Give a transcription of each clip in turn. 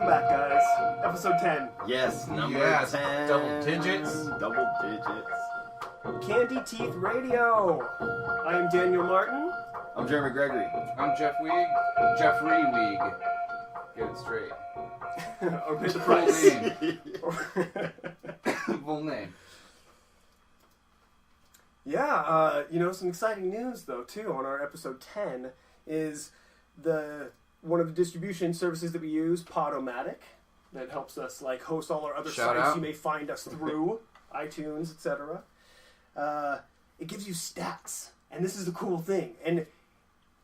back, guys. Episode 10. Yes, number 10. Double digits. Double digits. Candy Teeth Radio. I am Daniel Martin. I'm Jeremy Gregory. I'm Jeff Weig. Jeffrey Weig. Get it straight. Or pay the Full price. name. Full name. Yeah, some exciting news, though, too, on our episode 10 is one of the distribution services that we use, Podomatic, that helps us host all our other Shout sites out. you may find us through, iTunes, etc. It gives you stats, and this is the cool thing. And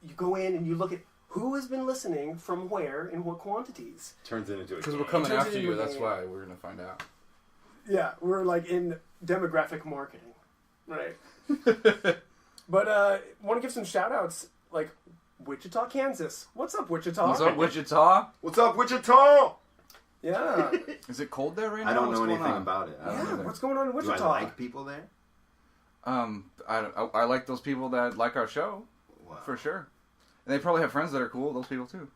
you go in and you look at who has been listening from where in what quantities. Turns it into a Because game. we're coming Turns after it you, into a that's game. why we're going to find out. Yeah, we're in demographic marketing, right? But want to give some shout outs, like Wichita, Kansas. What's up, Wichita? What's up, Wichita? What's up, Wichita? Yeah. Is it cold there right now? I don't What's know going anything on? about it. I don't Yeah, know. what's going on in Do Wichita? I like people there? I like those people that like our show, Wow. for sure. And they probably have friends that are cool, those people too.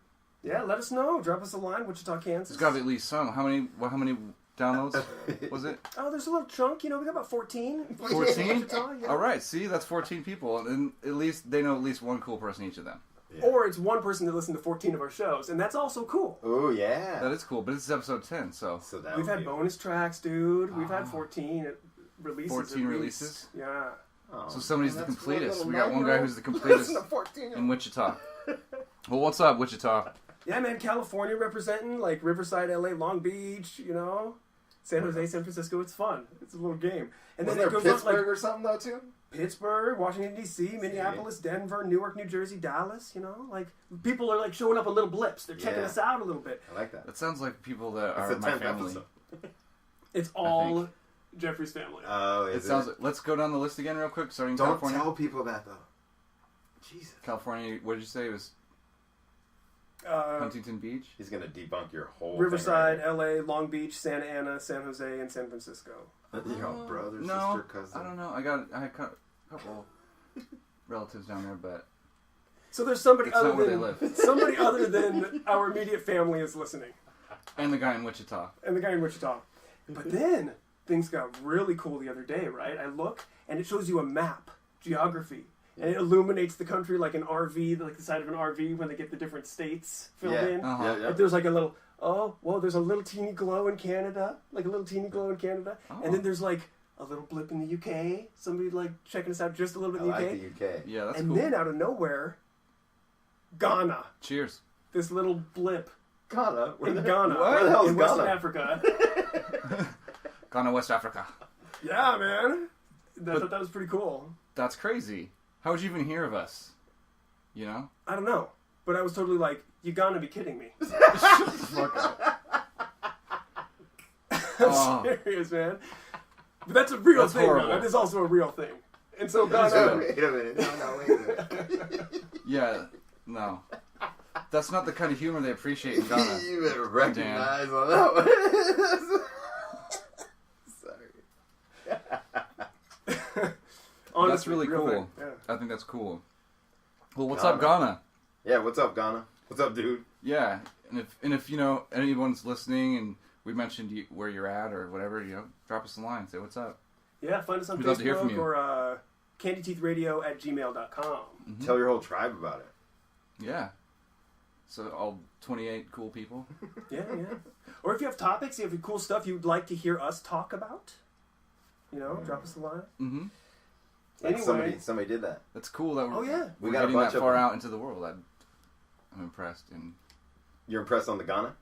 Yeah, let us know. Drop us a line, Wichita, Kansas. There's got to be at least some. How many downloads was it? Oh, there's a little chunk. We got about 14. 14? Wichita, yeah. All right, see, that's 14 people. And at least they know at least one cool person each of them. Yeah. Or it's one person that listened to 14 of our shows, and that's also cool. Oh, yeah. That is cool, but this is episode 10, so So that We've would had be- bonus tracks, dude. We've had 14 releases. 14 at least. releases? Yeah. Oh, so somebody's the that's completest. little We got one guy 9-year-old. who's the completest Listen to 14. in Wichita. Well, what's up, Wichita? Yeah, man, California representing, Riverside, LA, Long Beach, San Jose, San Francisco. It's fun. It's a little game. And Wasn't then it there goes Pittsburgh on, or something, though, too? Pittsburgh, Washington, D.C., Minneapolis, Denver, Newark, New Jersey, Dallas, people are, showing up on little blips. They're checking Yeah. us out a little bit. I like that. That sounds like people that It's are the my 10th family. episode. It's all Jeffrey's family. Oh, It is sounds. Let's go down the list again real quick, starting in Don't California. tell people that, though. Jesus. California, what did you say? It was Huntington Beach? He's going to debunk your whole Riverside, thing LA, Long Beach, Santa Ana, San Jose, and San Francisco. right now. Your brother, No, sister, cousin. I don't know. I had a couple relatives down there, but So there's somebody It's other not where than they live. somebody other than our immediate family is listening, and the guy in Wichita. and the guy in Wichita. But then things got really cool the other day, right? I look and it shows you a map, geography, and it illuminates the country like an RV, like the side of an RV when they get the different states filled Yeah. in. Uh-huh. Yeah, yeah. Like there's like a little, there's a little teeny glow in Canada, and then there's a little blip in the UK. Somebody checking us out just a little bit I in the like UK. the UK. Yeah, that's And cool. then out of nowhere, Ghana. Cheers. This little blip Ghana? in Ghana, Where the hell is in Western Ghana? Africa. Ghana, West Africa. Yeah, man. I thought that was pretty cool. That's crazy. How would you even hear of us? You know? I don't know, but I was totally like, "You gotta be kidding me!" Fuck up. I'm Oh. serious, man. But that's a real That's thing, horrible. though. That is also a real thing. And so That is Ghana, Wait a minute. No, wait a minute. Yeah, no. That's not the kind of humor they appreciate in Ghana. You better recognize on that one. Sorry. honestly, That's really real cool. thing. Yeah. I think that's cool. Well, what's Ghana. up, Ghana? Yeah, what's up, Ghana? What's up, dude? Yeah, and if anyone's listening and we mentioned where you're at or whatever, drop us a line, say what's up. Yeah, find us on We'd love to hear from Facebook you. or candyteethradio@gmail.com. Mm-hmm. Tell your whole tribe about it. Yeah. So all 28 cool people. Yeah. Or if you have topics, you have cool stuff you'd like to hear us talk about, drop us a line. Mm-hmm. Like Anyway. somebody did that. That's cool that we're, Oh, yeah. we're We got a getting bunch that of far them. out into the world. I'm impressed. And You're impressed on the Ghana?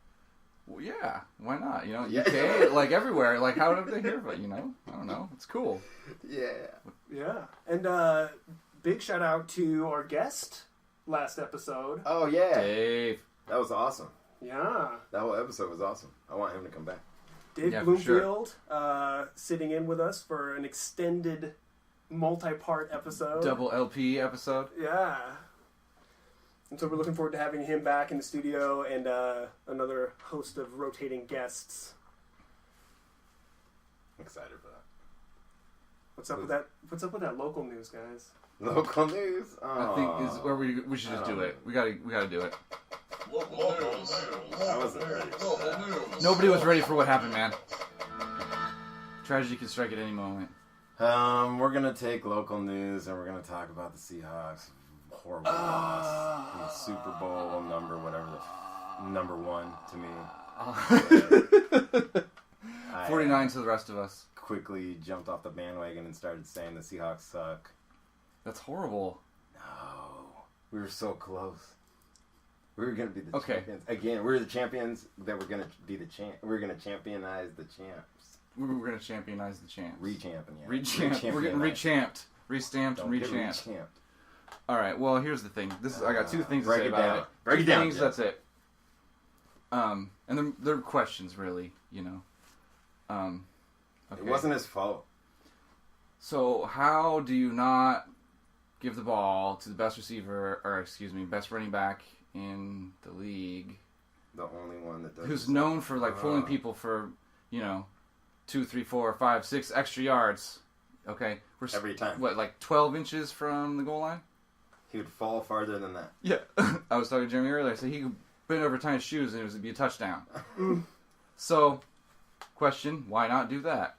well, yeah, why not? Yeah. UK, everywhere. How did they hear of it? I don't know. It's cool. Yeah. Yeah. And big shout out to our guest last episode. Oh, yeah. Dave. That was awesome. Yeah. That whole episode was awesome. I want him to come back. Dave Yeah, for Bloomfield sitting in with us for an extended multi-part episode. Double LP episode. Yeah. And so we're looking forward to having him back in the studio and another host of rotating guests. I'm excited for that. What's up with that? What's up with that local news, guys? Local news? I think is where we should just do it. We gotta do it. I wasn't ready for that. Nobody was ready for what happened, man. Tragedy can strike at any moment. We're gonna take local news and we're gonna talk about the Seahawks. Horrible loss. The Super Bowl number one to me. 49 to the rest of us. Quickly jumped off the bandwagon and started saying the Seahawks suck. That's horrible. No, we were so close. We were gonna be the Okay. champions again. We were the champions that were gonna be the champ. We were gonna championize the champs. We were going to championize the champs. Rechampion. Yeah. Rechamp. We're getting rechamped. Restamped and Don't get rechamped. rechamped. All right. Well, here's the thing. I got two things to break say it about down. it. Break Two it down, things. Jeff. That's it. And they're questions, really. You know. Okay. It wasn't his fault. So how do you not give the ball to the best best running back in the league, The only one that does. who's known for like pulling people for 2, 3, 4, 5, 6 extra yards? Okay, we're Every time. What, like 12 inches from the goal line? He would fall farther than that. Yeah, I was talking to Jeremy earlier. I said he could bend over, tie his shoes, and it would be a touchdown. So, question: why not do that?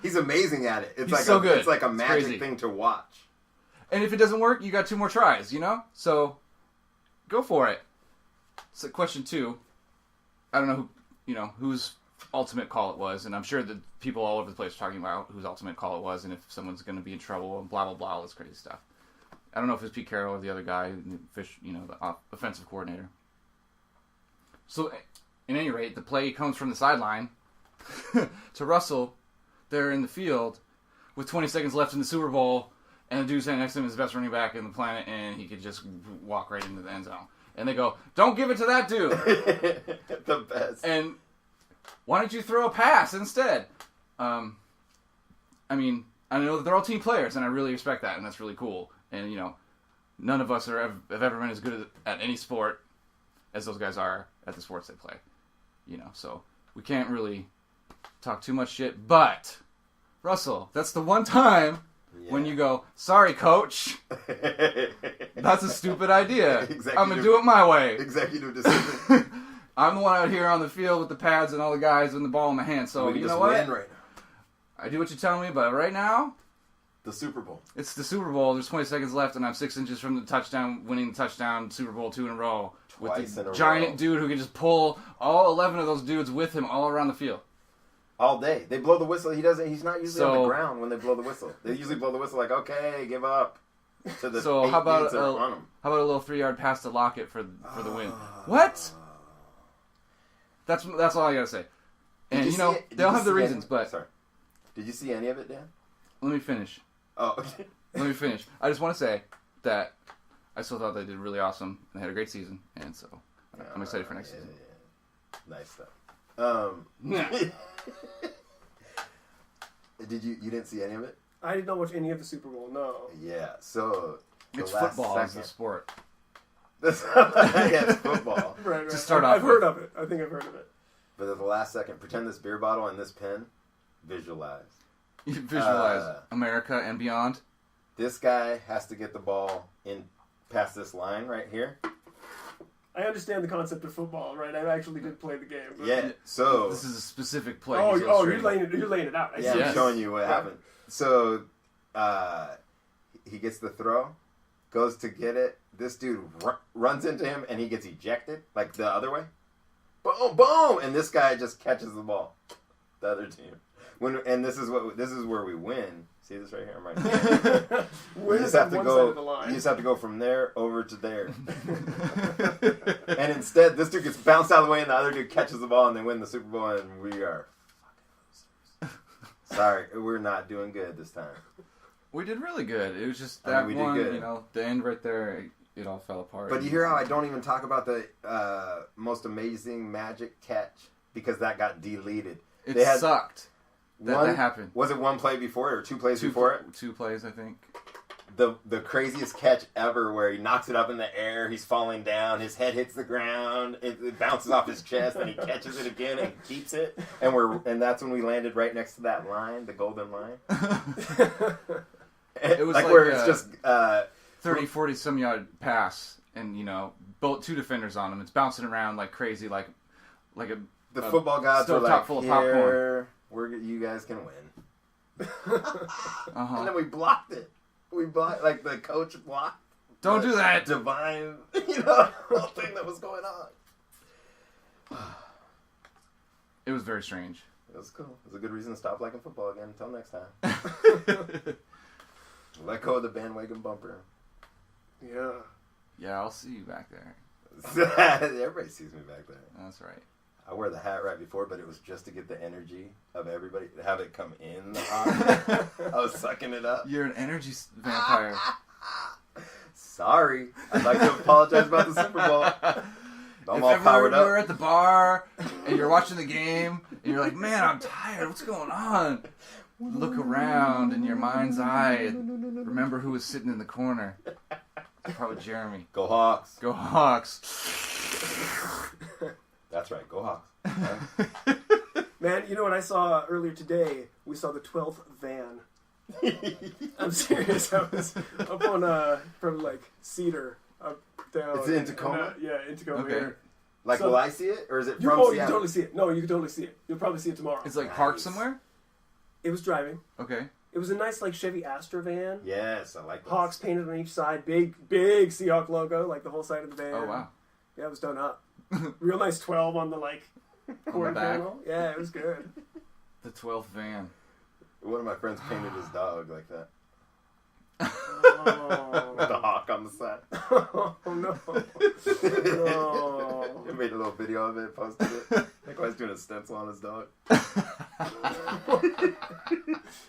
He's amazing at it. It's He's like so good. It's like a It's magic crazy. thing to watch. And if it doesn't work, you got 2 more tries. So go for it. So question 2: I don't know whose ultimate call it was, and I'm sure that people all over the place are talking about whose ultimate call it was, and if someone's going to be in trouble, and blah blah blah, all this crazy stuff. I don't know if it's Pete Carroll or the other guy, the offensive coordinator. So, at any rate, the play comes from the sideline to Russell there in the field with 20 seconds left in the Super Bowl, and the dude standing next to him is the best running back in the planet, and he could just walk right into the end zone. And they go, "Don't give it to that dude." The best. And why don't you throw a pass instead? I mean, I know that they're all team players, and I really respect that, and that's really cool. And, none of us have ever been as good at any sport as those guys are at the sports they play. So we can't really talk too much shit. But, Russell, that's the one time when you go, "Sorry, coach. That's a stupid idea. I'm going to do it my way." Executive decision. I'm the one out here on the field with the pads and all the guys with the ball in my hand. So, We you just know what? win right now. I do what you tell me, but right now, The Super Bowl. it's the Super Bowl. There's 20 seconds left, and I'm 6 inches from the touchdown, winning the touchdown, Super Bowl 2 in a row. Twice with in the a giant row. dude who can just pull all 11 of those dudes with him all around the field. All day. They blow the whistle. He's not usually on So- the ground when they blow the whistle. They usually blow the whistle like, "Okay, give up." To the So 8 how about dudes that are on 'em. a little 3-yard pass to Lockett for the win? What? That's all I gotta say. Did And you see it? Did they'll you have the see reasons, any- but Sorry. Did you see any of it, Dan? let me finish. Oh, okay. Let me finish. I just want to say that I still thought they did really awesome and they had a great season, and so I'm excited for next season. Yeah. Nice stuff. You didn't see any of it? I didn't know watch any of the Super Bowl. No. Yeah. So the It's last football as second. the sport. Yeah, it's football. Right. To start I've off heard with. of it. I think I've heard of it. But at the last second, pretend this beer bottle and this pen. Visualize. You visualize America and beyond. This guy has to get the ball in past this line right here. I understand the concept of football, right? I actually did play the game. But... Yeah. So This is a specific play. Oh, he's you're illustrating. laying it out. I yeah, see. I'm Yes. showing you what Right. happened. So he gets the throw, goes to get it. This dude runs into him and he gets ejected, like the other way. Boom, boom, and this guy just catches the ball. The other team. This is where we win. See this right here? I'm right here. Win You just is have on to one go. side of the line. You just have to go from there over to there. And instead, this dude gets bounced out of the way, and the other dude catches the ball, and they win the Super Bowl, and we are fucking losers. Sorry, we're not doing good this time. We did really good. It was just I that mean, we did one, good. the end right there, it all fell apart. But you hear how I don't even talk about the most amazing magic catch because that got deleted. It They had sucked that happened. Was it one play before it or two plays before it? 2 plays, I think. The craziest catch ever where he knocks it up in the air, he's falling down, his head hits the ground, it bounces off his chest, and he catches it again and keeps it. And that's when we landed right next to that line, the golden line. It was like where like it's just 30, 40 some yard pass, and both 2 defenders on him. It's bouncing around like crazy, like a football gods are like, full of popcorn. You guys can win. Uh-huh. And then we blocked it. We blocked, like the coach blocked. Don't do that. Divine, whole thing that was going on. It was very strange. It was cool. It was a good reason to stop liking football again. Until next time. Let go of the bandwagon bumper. Yeah. Yeah, I'll see you back there. Everybody sees me back there. That's right. I wear the hat right before, but it was just to get the energy of everybody, to have it come in the hot. I was sucking it up. You're an energy vampire. Sorry. I'd like to apologize about the Super Bowl. I'm all powered up. If you're at the bar and you're watching the game and you're like, man, I'm tired. What's going on? Look around in your mind's eye and remember who was sitting in the corner. It's probably Jeremy. Go Hawks. Go Hawks. That's right. Go Hawks. Man, you know what I saw earlier today? We saw the 12th van. I'm serious. I was up on from like Cedar up down. It's in Tacoma? Yeah, in Tacoma. Okay. Here. Like, So- will I see it? Or is it You from can Seattle? totally see it. No, you can totally see it. You'll probably see it tomorrow. It's like parked Nice. somewhere? It was driving. Okay. It was a nice like Chevy Astra van. Yes, I like that. Hawks painted on each side. Big Seahawk logo, like the whole side of the van. Oh, wow. Yeah, it was done up. Real nice 12 on the like quarter back. panel. Yeah, it was good. The 12th van. One of my friends painted his dog like that. Oh, With the hawk on the side. oh no. No. He made a little video of it, posted it. That guy's doing a stencil on his dog.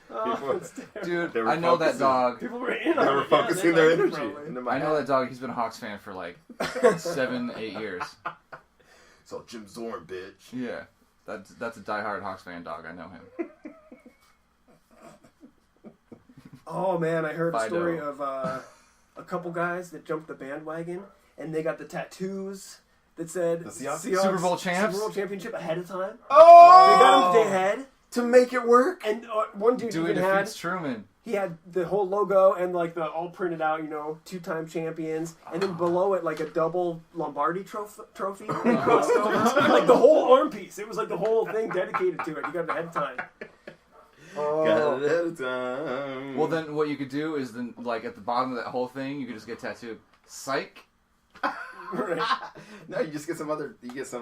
Oh, it's terrible. Dude, I know that dog. People were in They on were it. Yeah, focusing they their liked it energy probably. into my I know hat. that dog. He's been a Hawks fan for like 7-8 years. It's all Jim Zorn, bitch. Yeah. That's a diehard Hawks fan dog. I know him. Oh man, I heard a Fido. story of a couple guys that jumped the bandwagon and they got the tattoos that said The Seahawks? Super Bowl champs? Super Bowl championship ahead of time. Oh! They got them a day ahead. To make it work? And one dude Dewey even had defeats Truman. he had the whole logo and like the all printed out, 2-time champions, and then below it like a double Lombardi trophy crossed over, like the whole arm piece. It was like the whole thing dedicated to it. You got it ahead of time. Got it ahead of time. Well, then what you could do is then, like, at the bottom of that whole thing, you could just get tattooed. Psych. Right. No, you just get some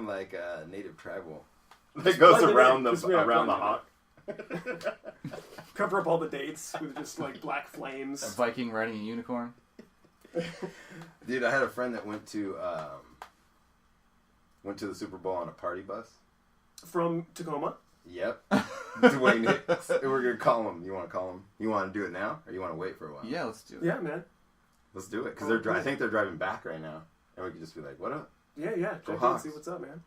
like native tribal that goes Like around just around the on hawk. Cover up all the dates with just like black flames. A Viking riding a unicorn. Dude, I had a friend that went to the Super Bowl on a party bus. From Tacoma. Yep. Duane Hicks. We're gonna call him. You want to call him? You want to do it now, or you want to wait for a while? Yeah, let's do it. Yeah, man. Let's do it because I think they're driving back right now, and we could just be like, "What up?" Yeah. Go Check in and Hawks. see what's up, man.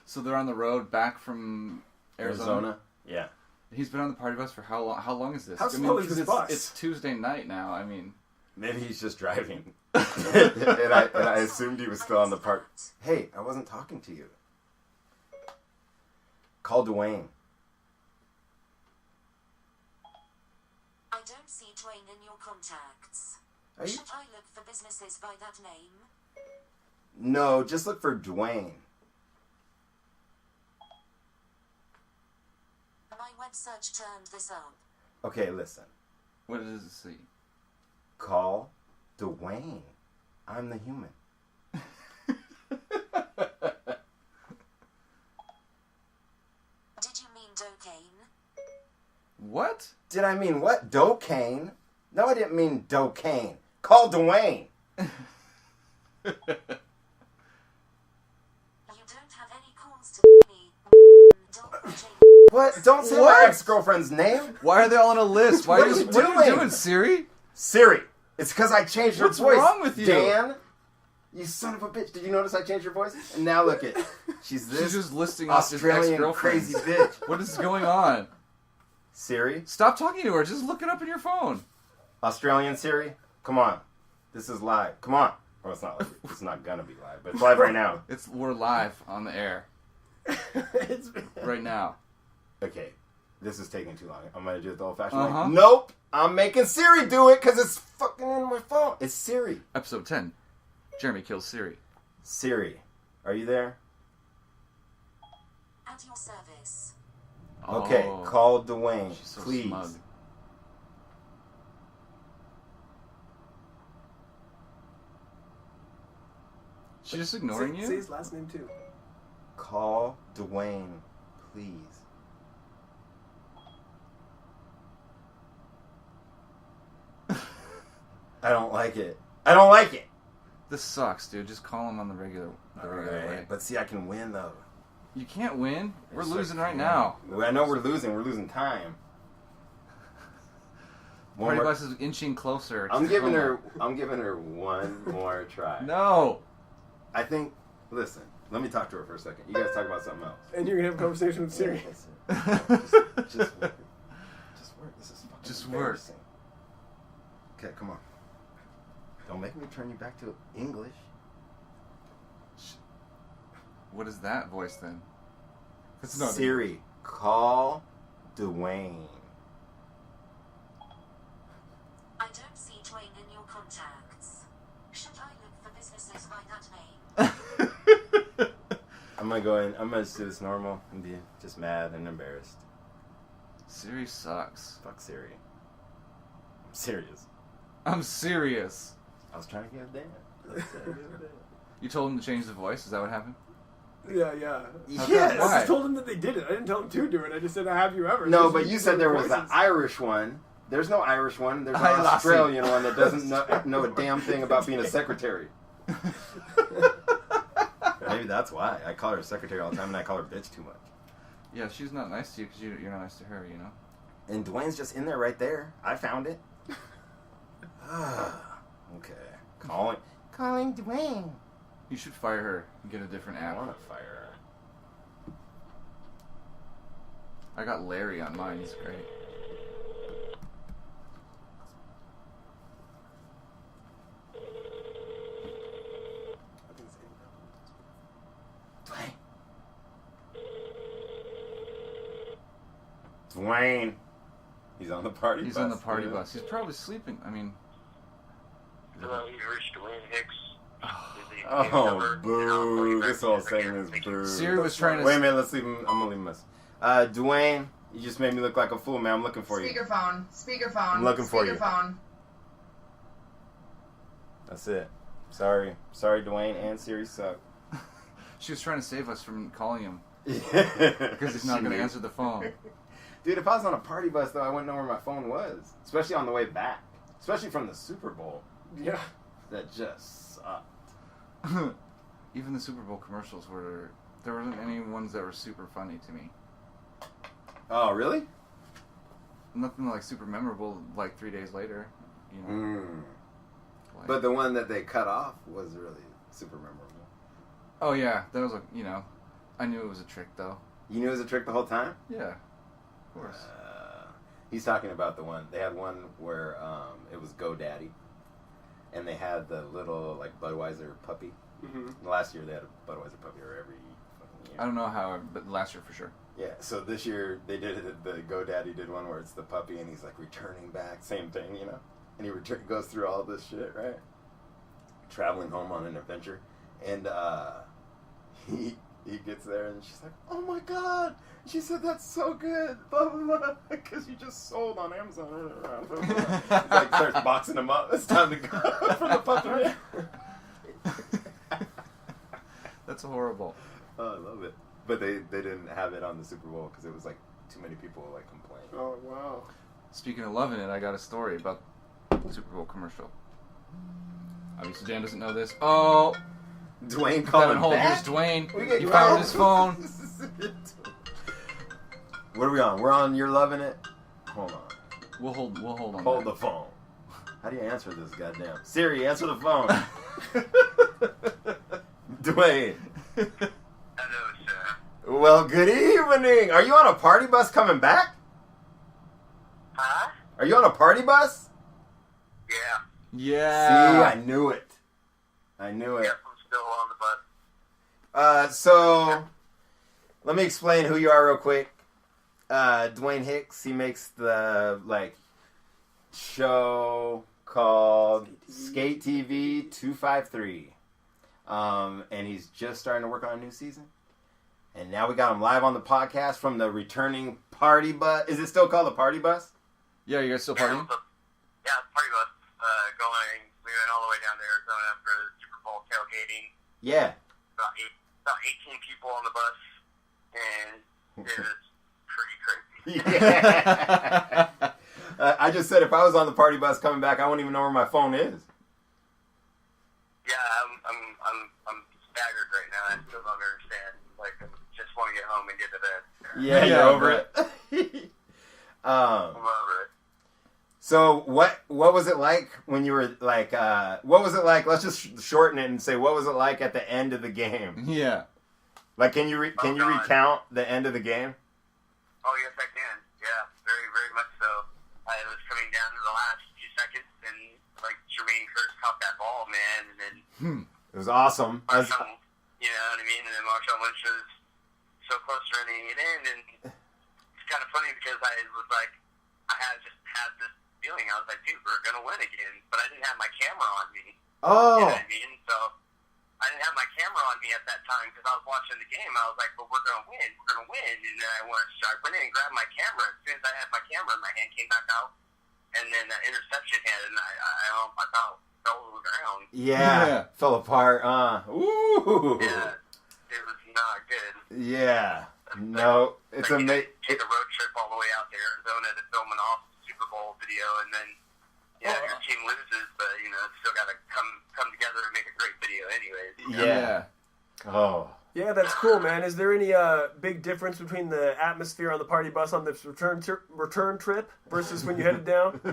So they're on the road back from Arizona. Yeah. He's been on the party bus for how long? How long is this? How slow is 'cause this bus? It's Tuesday night now. I mean, Maybe he's just driving. and I assumed he was still on the park. Hey, I wasn't talking to you. Call Duane. I don't see Duane in your contacts. Are you? Should I look for businesses by that name? No, just look for Duane. My web search turned this up. Okay, listen. what does it say? Call Duane. I'm the human. Did you mean Docaine? What? Did I mean what? Docaine? No, I didn't mean Docaine. Call Duane. You don't have any calls to me. What? Don't say What? my ex-girlfriend's name. Why are they all on a list? Why What are are you, you what are you doing? doing, Siri? Siri. It's because I changed her What's voice. wrong with you? Dan, you son of a bitch. Did you notice I changed her voice? And now look at She's this She's just listing off his Australian ex-girlfriends. crazy bitch. What is going on? Siri. Stop talking to her. Just look it up in your phone. Australian Siri. Come on. This is live. Come on. Well, it's not. It's not gonna be live, but it's live right now. We're live on the air It's right now. Okay. This is taking too long. I'm gonna do it the old-fashioned Uh-huh. way. Nope. I'm making Siri do it because it's fucking in my phone. It's Siri. Episode 10. Jeremy kills Siri. Siri, are you there? At your service. Okay, Oh, call Duane, she's so please. smug. She's just ignoring Say you? his last name too. Call Duane, please. I don't like it. I don't like it. This sucks, dude. Just call him on the regular way. Alright, but see, I can win though. You can't win. We're Yes, losing I right can. now. I know we're losing. We're losing time. One Party more- bus is inching closer. I'm to giving Tacoma. her one more try. No. I think. Listen, let me talk to her for a second. You guys talk about something else. And you're gonna have a conversation with Siri. Just work. Just work. This is fucking Just work. embarrassing. Okay, come on. Don't make me turn you back to English. What is that voice then? It's not Siri, call Duane. I don't see Duane in your contacts. Should I look for businesses by that name? I'm gonna go in. I'm gonna just do this normal and be just mad and embarrassed. Siri sucks. Fuck Siri. I'm serious. I'm serious. I was trying to get a dance. You told him to change the voice? Is that what happened? Yeah. How's Yes. that? I Why? just told him that they did it. I didn't tell him to do it. I just said, "Have you ever?" No, Just but use you said there was an voices. Irish one. There's no Irish one. There's an I lost Australian one that doesn't know a damn thing about being a secretary. Maybe that's why. I call her a secretary all the time and I call her bitch too much. Yeah, she's not nice to you because you're not nice to her, you know? And Dwayne's just in there right there. I found it. Okay. Calling Dwayne. You should fire her and get a different I app. want to fire her. I got Larry on mine. He's great. Dwayne. He's on the party bus. He's on the party dude. bus. He's probably sleeping. I mean, Hello, you've reached Duane Hicks. This is the Oh, number, and I'll call boo. you back This whole as soon as I segment can. is boo. Siri was trying to. Wait a minute, let's leave him. I'm gonna leave him this. Dwayne, you just made me look like a fool, man. I'm looking for you. Speakerphone. I'm looking for you. Speakerphone. That's it. Sorry, Dwayne and Siri suck. She was trying to save us from calling him Because because he's not going to answer the phone. Dude, if I was on a party bus though, I wouldn't know where my phone was, especially on the way back, especially from the Super Bowl. Yeah. That just sucked. Even the Super Bowl commercials were. There wasn't any ones that were super funny to me. Oh, really? Nothing like super memorable. Like 3 days later, you know. Mm. Like, But the one that they cut off was really super memorable. oh yeah, that was I knew it was a trick though. You knew it was a trick the whole time? Yeah, of course. He's talking about the one. They had one where it was GoDaddy, and they had the little like Budweiser puppy. Mm-hmm. Last year they had a Budweiser puppy, or every fucking year. I don't know how, but last year for sure. Yeah. So this year they did it. The GoDaddy did one where it's the puppy, and he's like returning back, same thing, you know. And he goes through all this shit, right? Traveling home on an adventure, and he gets there, and she's like, "Oh my god!" She said, "That's so good, blah blah blah," because you just sold on Amazon. He's like starts boxing him up. It's time to go for the puppy. That's horrible. Oh, I love it. But they didn't have it on the Super Bowl because it was like too many people like complaining. Oh wow. Speaking of loving it, I got a story about the Super Bowl commercial. Obviously, Dan doesn't know this. Oh, Dwayne got calling on hold. back? Here's Duane. We get He Dwayne. found his phone. What are we on? We're on You're Loving It? Hold on. We'll hold on. Hold that. the phone. How do you answer this goddamn? Siri, answer the phone. Dwayne. Hello, sir. Well, good evening. Are you on a party bus coming back? Huh? Are you on a party bus? Yeah. Yeah. See, I knew it. I knew it. Yep, I'm still on the bus. So, let me explain who you are real quick. Duane Hicks, he makes the, show called Skate TV 253. And he's just starting to work on a new season. And now we got him live on the podcast from the returning party bus. Is it still called the party bus? Yeah, you guys still partying? Yeah, party bus. Going. We went all the way down to Arizona for the Super Bowl tailgating. Yeah. About 18 people on the bus, and it was pretty crazy. Yeah. I just said if I was on the party bus coming back, I wouldn't even know where my phone is. Yeah, I'm staggered right now. I still don't understand. Like, I just want to get home and get to bed. Yeah, you're over it. I'm over it. So what was it like when you were like? What was it like? Let's just shorten it and say what was it like at the end of the game? Yeah. Like, can you recount the end of the game? Oh yes, I can. Yeah, very very much so. I was coming down to the last few seconds, and like Jermaine Hicks caught that ball, man, and then It was awesome. Marshawn, you know what I mean? And then Marshawn Lynch was so close to running it in, and it's kind of funny because I was like, I had this feeling. I was like, dude, we're gonna win again, but I didn't have my camera on me. Oh. You know what I mean? So I didn't have my camera on me at that time because I was watching the game. I was like, but we're gonna win, and then I went in and grabbed my camera. As soon as I had my camera, my hand came back out, and then the interception hit, and I thought fell to the ground. Yeah, fell apart. Ooh. Yeah, it was not good. Yeah. No, it's like amazing. Take a road trip all the way out to Arizona to film an awesome Super Bowl video, and then your team loses, but it's still got to come together and make a great video, anyways. Yeah. Oh. Yeah, that's cool, man. Is there any big difference between the atmosphere on the party bus on this return trip versus when you headed down? Yeah,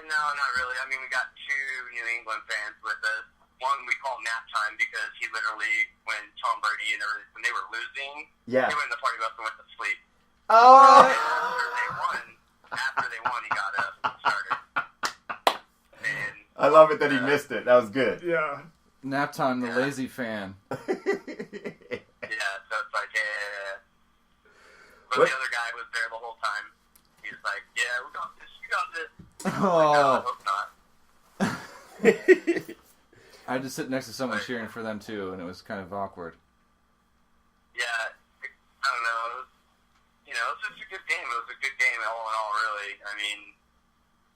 no, not really. I mean, we got two New England fans with us. One we call nap time because he literally, when Tom Brady and everything, when they were losing, Yeah. he went in the party bus and went to sleep. Oh. And after they won, he got up and started. And I love it that he missed it. That was good. Yeah. Nap time, the lazy fan. yeah, so it's like, yeah. But What? the other guy was there the whole time. He was like, yeah, we got this, you got this. Oh. No, I hope not. I had to sit next to someone cheering for them too, and it was kind of awkward. Yeah, I don't know. It was just a good game. It was a good game all in all, really. I mean,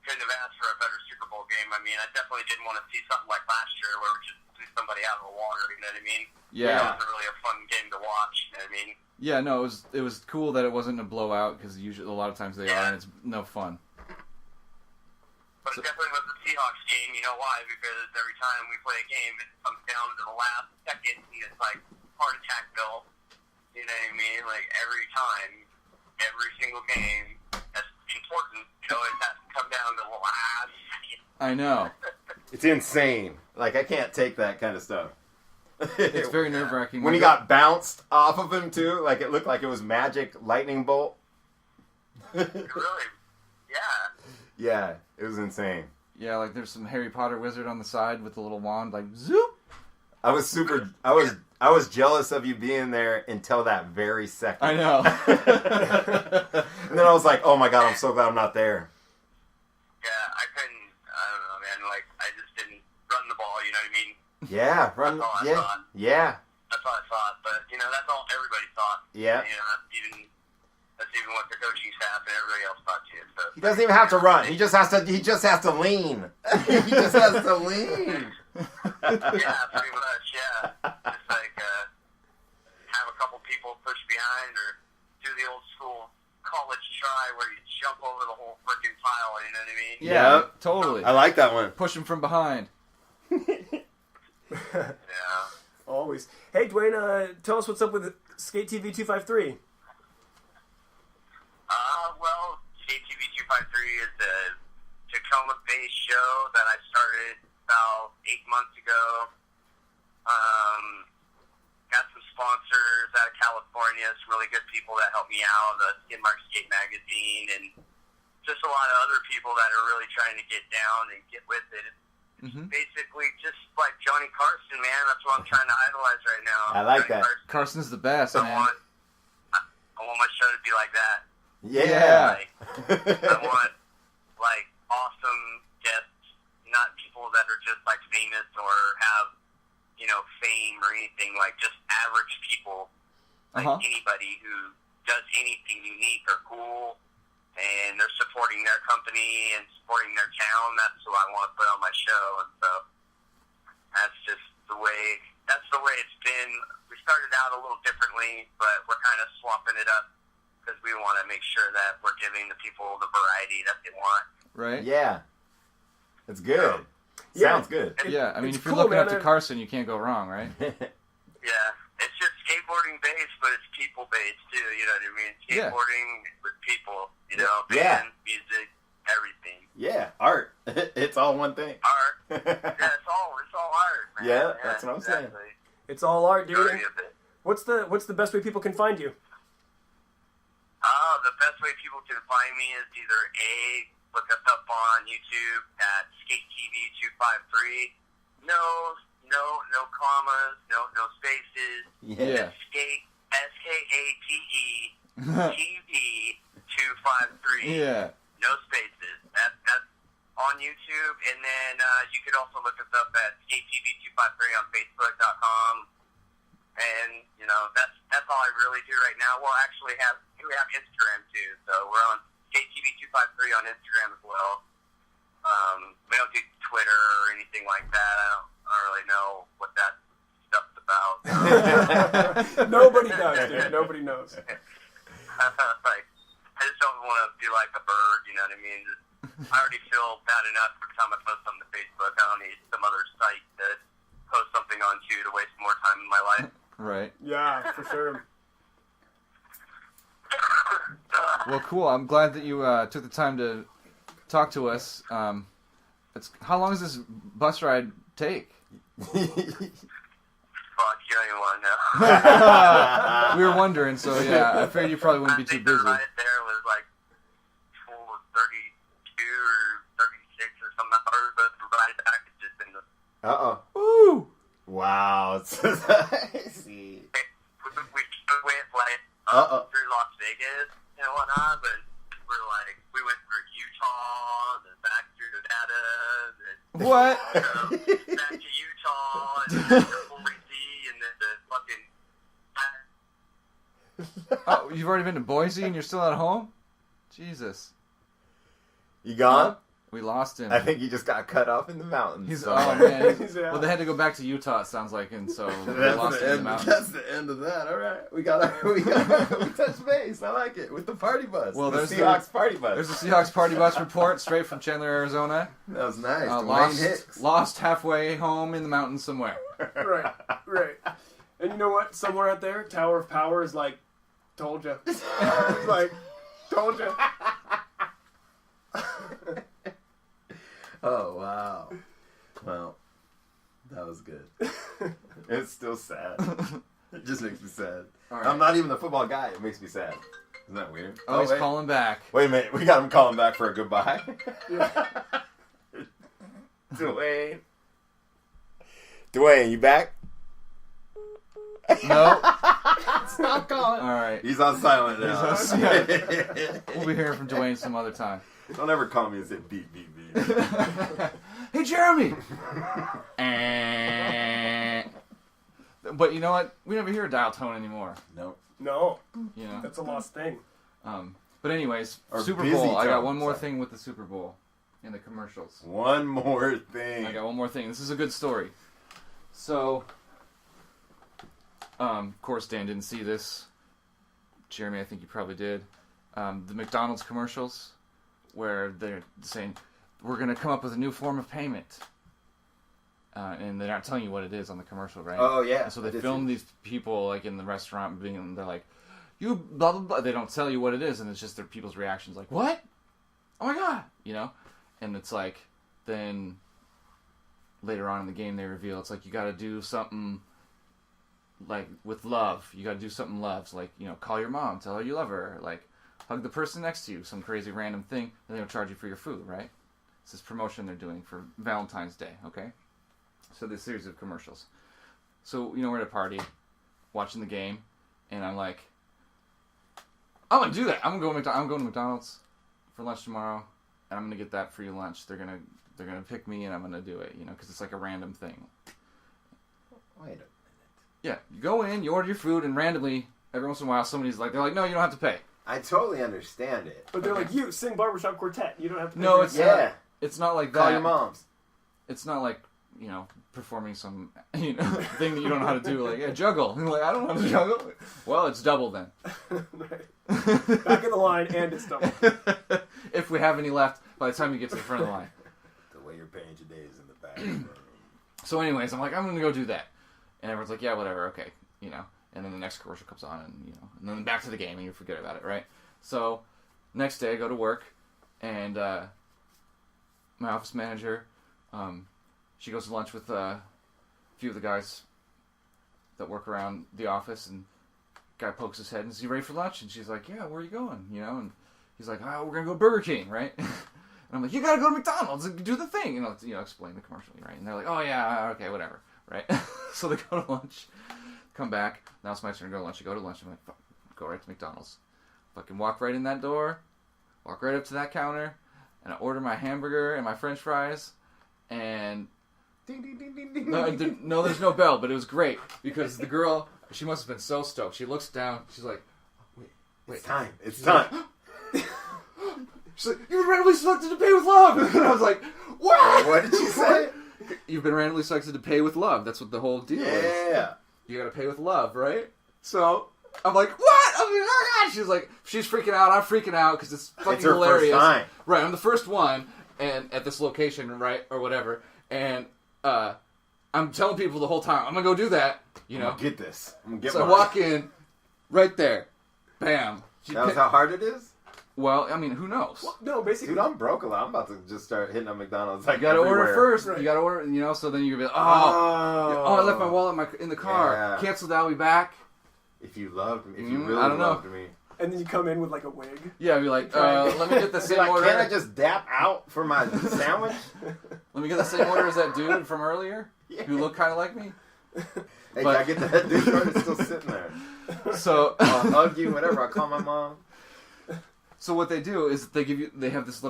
couldn't have asked for a better Super Bowl game. I mean, I definitely didn't want to see something like last year where we just blew somebody out of the water, you know what I mean? Yeah. It wasn't really a fun game to watch, you know what I mean? Yeah, no, it was cool that it wasn't a blowout because usually a lot of times they are, and it's no fun. But it definitely was the Seahawks game. You know why? Because every time we play a game, it comes down to the last second, and it's like heart attack bill. You know what I mean? Like every time, every single game that's important, it always has to come down to the last second. I know. It's insane. Like, I can't take that kind of stuff. It's very nerve-wracking. When he got bounced off of him, too, like, it looked like it was magic lightning bolt. It really, yeah. Yeah, it was insane. Yeah, like there's some Harry Potter wizard on the side with a little wand, like, zoop! I was jealous of you being there until that very second. I know. And then I was like, oh my god, I'm so glad I'm not there. Yeah, I don't know, man. Like, I just didn't run the ball, you know what I mean? Yeah, That's all I thought. Yeah. That's all I thought. But, that's all everybody thought. Yeah. That's even what the coaching staff and everybody else thought too. So, He doesn't even have to run. He just has to lean. He just has to lean. Yeah, pretty much, yeah. Just like have a couple people push behind or do the old school college try where you jump over the whole freaking pile, you know what I mean? Yeah, Yep. totally. I like that one. Push him from behind. Yeah. Always. Hey, Duane, tell us what's up with Skate TV 253. Well, CTV 253 is a Tacoma-based show that I started about 8 months ago. Got some sponsors out of California, some really good people that helped me out, the Skid Mark Skate Magazine, and just a lot of other people that are really trying to get down and get with it. It's basically just like Johnny Carson, man. That's what I'm trying to idolize right now. I like Johnny that. Carson's the best, I man. want my show to be like that. Yeah. I want, like, awesome guests, not people people that are just like famous or have, fame or anything. Like just average people, like anybody who does anything unique or cool, and they're supporting their company and supporting their town. That's who I want to put on my show, and so that's just the way. That's the way it's been. We started out a little differently, but we're kind of swapping it up because we want to make sure that we're giving the people the variety that they want. Right? Yeah. It's good. Sounds good. Yeah, I mean, if you're cool, looking man. up to Carson, you can't go wrong, right? Yeah, it's just skateboarding based, but it's people based too. You know what I mean? Skateboarding with people. Band, music, everything. Yeah, art. It's all one thing. Art. Yeah, it's all art, man. Yeah, that's what I'm saying. It's all art, dude. Majority of it. What's the best way people can find you? The best way people can find me is either look us up on YouTube at SkateTV253. No commas, no spaces. Yeah. Skate SKATE TV253. Yeah. No spaces. That's on YouTube, and then you could also look us up at SkateTV253 on Facebook.com. And that's all I really do right now. Well, actually, we have Instagram too, so we're on SkateTV253 on Instagram as well. We don't do Twitter or anything like that. I don't really know what that stuff's about. Nobody does, dude. Nobody knows. Like, I just don't want to be like a bird. You know what I mean? I already feel bad enough every time I post something to Facebook. I don't need some other site to post something on to waste more time in my life. Right. Yeah, for sure. Well, cool. I'm glad that you took the time to talk to us. How long does this bus ride take? Fuck, you don't even want to know. We were wondering, so yeah, I figured you probably wouldn't be too busy. I think the ride there was like 32 or 36 or some hours, but the ride back is just in the... Ooh! Wow. See. We went like through Las Vegas and whatnot, but we went through Utah, then back through Nevada, then What? back to Utah, and then to Boise, and then to fucking... Oh, you've already been to Boise and you're still at home? Jesus. You gone? We lost him. I think he just got cut off in the mountains. He's somewhere. man. Yeah. Well, they had to go back to Utah. It sounds like, and so we That's lost the him in end. the mountains. That's the end of that. All right, we touched base. I like it with the party bus. Well, the there's Seahawks party bus. There's the Seahawks party bus report straight from Chandler, Arizona. That was nice. Duane Hicks. Lost halfway home in the mountains somewhere. Right. And you know what? Somewhere out there, Tower of Power is like, told you. It's like, told you. Oh wow. Well, that was good. It's still sad. It just makes me sad. All right. I'm not even a football guy. It makes me sad. Isn't that weird? Oh, he's wait. calling back. Wait a minute. We got him calling back for a goodbye. Yeah. Dwayne, you back? No. Stop calling. All right. He's on silent now. We'll be hearing from Dwayne some other time. Don't ever call me and say beep, beep, beep. Hey, Jeremy! But you know what? We never hear a dial tone anymore. Nope. No, You know? that's a lost thing. But anyways, Or Super busy Bowl. I got tone, one more sorry. thing with the Super Bowl in the commercials. One more thing. I got one more thing. This is a good story. So, of course, Dan didn't see this. Jeremy, I think you probably did. The McDonald's commercials, where they're saying, we're going to come up with a new form of payment. And they're not telling you what it is on the commercial, right? Oh, yeah. And so they film these people, like, in the restaurant, and they're like, you blah, blah, blah. They don't tell you what it is, and it's just their people's reactions, like, what? Oh, my God! You know? And it's like, then later on in the game, they reveal, it's like, you got to do something, like, with love. You got to do something loves, like, you know, call your mom, tell her you love her, like, hug the person next to you, some crazy random thing, and they'll charge you for your food, right? It's this promotion they're doing for Valentine's Day, okay? So this series of commercials. So, you know, we're at a party, watching the game, and I'm like, I'm going to do that. I'm going to McDonald's for lunch tomorrow. and I'm gonna get that free lunch. They're gonna pick me, and I'm gonna do it, because it's like a random thing. Wait a minute. Yeah, you go in, you order your food, and randomly, every once in a while, they're like, no, you don't have to pay. I totally understand it. But they're like, you sing barbershop quartet. You don't have to pay. No, It's not like that. Call your moms. It's not like, performing some, thing that you don't know how to do. Like, yeah, juggle. And like, I don't know how to juggle. Well, it's double then. Right. Back in the line, and it's double. If we have any left by the time you get to the front of the line. The way you're paying today is in the back. So anyways, I'm like, I'm going to go do that. And everyone's like, yeah, whatever, okay, And then the next commercial comes on, and, and then back to the game, and you forget about it, right? So, next day, I go to work, and my office manager, she goes to lunch with a few of the guys that work around the office, and guy pokes his head, and is he ready for lunch? And she's like, yeah, where are you going? And he's like, oh, we're going to go to Burger King, right? And I'm like, you got to go to McDonald's and do the thing, explain the commercial, right? And they're like, oh, yeah, okay, whatever, right? So they go to lunch, come back, now it's my turn to go to lunch. I go to lunch, I'm like, fuck, go right to McDonald's. Fucking walk right in that door, walk right up to that counter, and I order my hamburger and my french fries, and Ding, ding, ding, ding, ding. no, there's no bell, but it was great, because the girl, she must have been so stoked. She looks down, she's like, wait. It's time. It's time. She's like, you've been randomly selected to pay with love! And I was like, what? What did she say? You've been randomly selected to pay with love. That's what the whole deal is. Yeah. You gotta pay with love, right? So, I'm like, what? I'm like, oh God! She's like, she's freaking out, I'm freaking out, because it's fucking It's her hilarious. first time. Right, I'm the first one, and at this location, right, or whatever, and, I'm telling people the whole time, I'm gonna go do that, I'm gonna get this. I'm gonna get So mine. I walk in, right there, bam. That's how hard it is? Well, I mean, who knows? Well, no, basically. Dude, I'm broke a lot. I'm about to just start hitting up McDonald's. Like, You gotta everywhere. order first. Right. You gotta order, so then you're gonna be like, I left my wallet in the car. Yeah. Cancel that, I'll be back. If you loved me, if you really I don't know. loved me. And then you come in with like a wig. Yeah, I'd be like, let me get the Be same like, order. can't I just dap out for my sandwich? Let me get the same order as that dude from earlier, Yeah. who looked kind of like me. Hey, But- can I get that dude card? It's still sitting there. So, I'll hug you, whatever. I'll call my mom. so what they do is they have this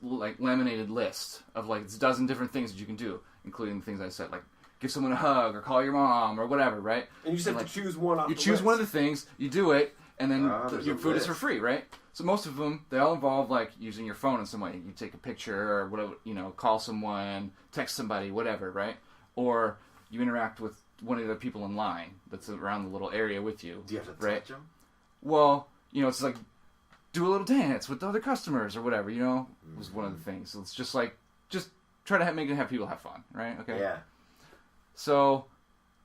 like laminated list of like it's a dozen different things that you can do, including the things I said, like give someone a hug or call your mom or whatever, right? And you just have like, to choose one off You the choose list. one of the things, you do it, and then there's your a food is for list. free, right? So most of them, they all involve like using your phone in some way. You take a picture or whatever, call someone, text somebody, whatever, right? Or you interact with one of the people in line that's around the little area with you. Do you have to right? touch him? Well, it's like do a little dance with the other customers or whatever, was one of the things. So it's just like, just try to have people have fun, right? Okay. Yeah. So,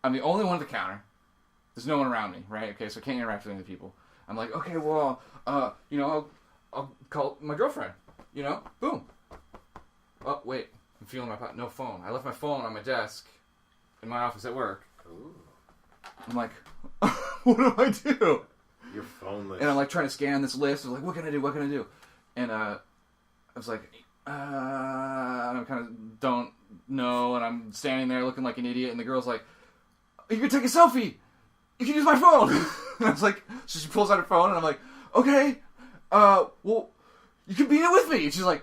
I'm the only one at the counter. There's no one around me, right? Okay, so I can't interact with any other people. I'm like, okay, well, I'll call my girlfriend, Boom. Oh, wait, I'm feeling my no phone. I left my phone on my desk in my office at work. Ooh. I'm like, what do I do? You're phoneless. And I'm like trying to scan this list. I was like, what can I do? And I was like, and I kind of don't know. And I'm standing there looking like an idiot. And the girl's like, you can take a selfie. You can use my phone. And I was like, so she pulls out her phone. And I'm like, okay, well, you can be in it with me. And she's like,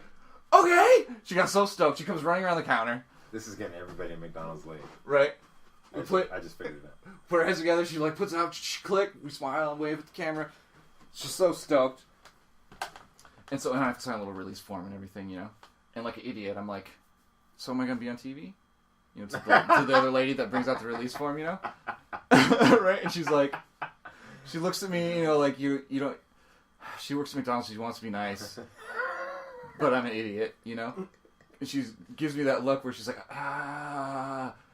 okay. She got so stoked. She comes running around the counter. This is getting everybody at McDonald's late. Right. I just figured it out. Put her hands together. She like puts it out. Click. We smile and wave at the camera. She's so stoked. And so I have to sign a little release form and everything, And like an idiot, I'm like, so am I gonna be on TV? To the other lady that brings out the release form, right? And she's like, she looks at me, like you don't. She works at McDonald's. She wants to be nice, but I'm an idiot, And she gives me that look where she's like,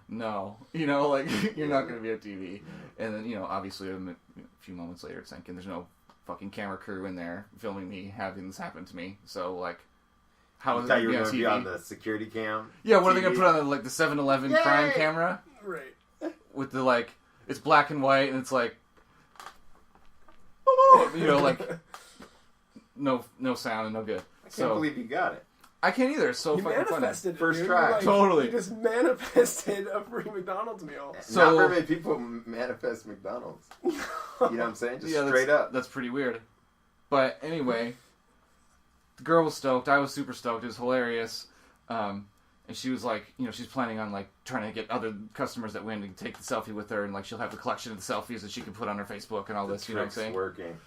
no, like you're not going to be on TV. And then, obviously a few moments later it's thinking there's no fucking camera crew in there filming me having this happen to me. So like, how I is thought it you were going to be on the security cam. Yeah, what are they TV. going to put on the 7-Eleven Yay! crime camera Right. with the like, it's black and white and it's like, like no sound and no good. I can't So believe you got it. I can't either. It's so You fucking funny. manifested it, First dude. try. Like, Totally. You just manifested a free McDonald's meal. So- Not very many people manifest McDonald's. You know what I'm saying? Just straight up. That's pretty weird. But anyway, the girl was stoked. I was super stoked. It was hilarious. And she was like, she's planning on like trying to get other customers that win to take the selfie with her, and like she'll have a collection of the selfies that she can put on her Facebook and all this. You know what I'm saying? Working.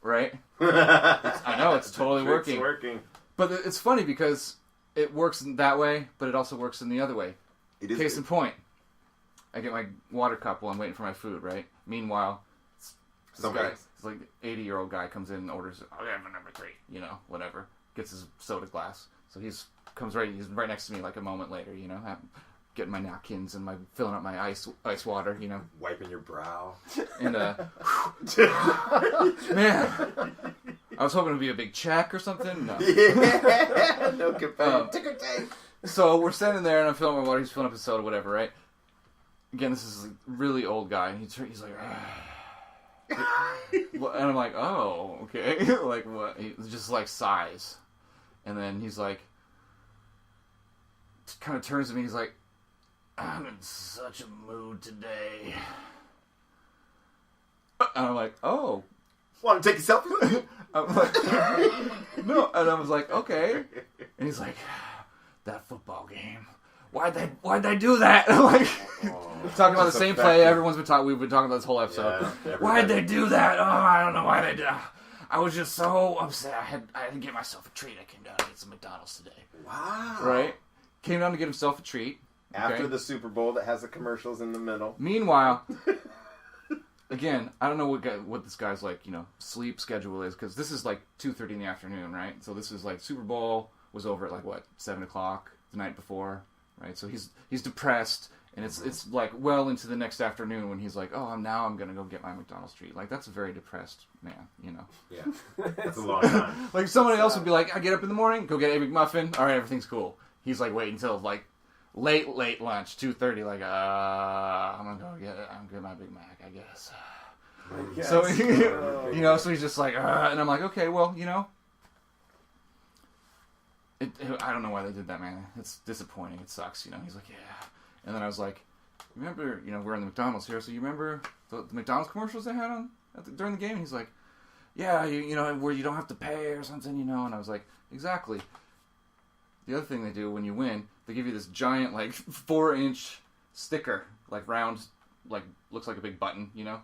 Right? I know it's totally working. But it's funny because it works in that way, but it also works in the other way. Case in point, I get my water cup while I'm waiting for my food. Right? Meanwhile, this guy, this like 80-year-old guy comes in and orders, I'll have a number 3, whatever. Gets his soda glass. So he's right next to me like a moment later, I'm getting my napkins and filling up my ice water, Wiping your brow. And, man, I was hoping it would be a big check or something. No. Yeah, no confetti. Ticker tape. So we're standing there and I'm filling my water, he's filling up his soda, whatever, right? Again, this is a really old guy, and he's like, and I'm like, oh, okay. Like, what? He just like sighs. And then he's like, kind of turns to me, he's like, I'm in such a mood today. And I'm like, oh. Want to take a selfie with me? I'm like, no. And I was like, okay. And he's like, that football game. Why'd they do that? I'm like, talking about the same play. We've been talking about this whole episode. Yeah, why'd they do that? Oh, I don't know why they did. I was just so upset. I had to get myself a treat. I came down to get some McDonald's today. Wow. Right? Came down to get himself a treat. After the Super Bowl that has the commercials in the middle. Meanwhile, again, I don't know what this guy's like, sleep schedule is, because this is like 2:30 in the afternoon, right? So this is like Super Bowl was over at like 7 o'clock the night before, right? So he's depressed, and it's like well into the next afternoon when he's like, oh, I'm gonna go get my McDonald's treat. Like, that's a very depressed man, Yeah, that's a long time. Like somebody else would be like, I get up in the morning, go get a McMuffin, all right, everything's cool. He's like waiting until like late lunch, 2:30. Like, I'm get my Big Mac, I guess. So so he's just like, and I'm like, okay, well, I don't know why they did that, man. It's disappointing. It sucks, He's like, yeah. And then I was like, remember, we're in the McDonald's here, so you remember the McDonald's commercials they had on during the game? And he's like, yeah, where you don't have to pay or something, And I was like, exactly. The other thing they do when you win, they give you this giant, like, 4-inch sticker, like round, like looks like a big button, Oh,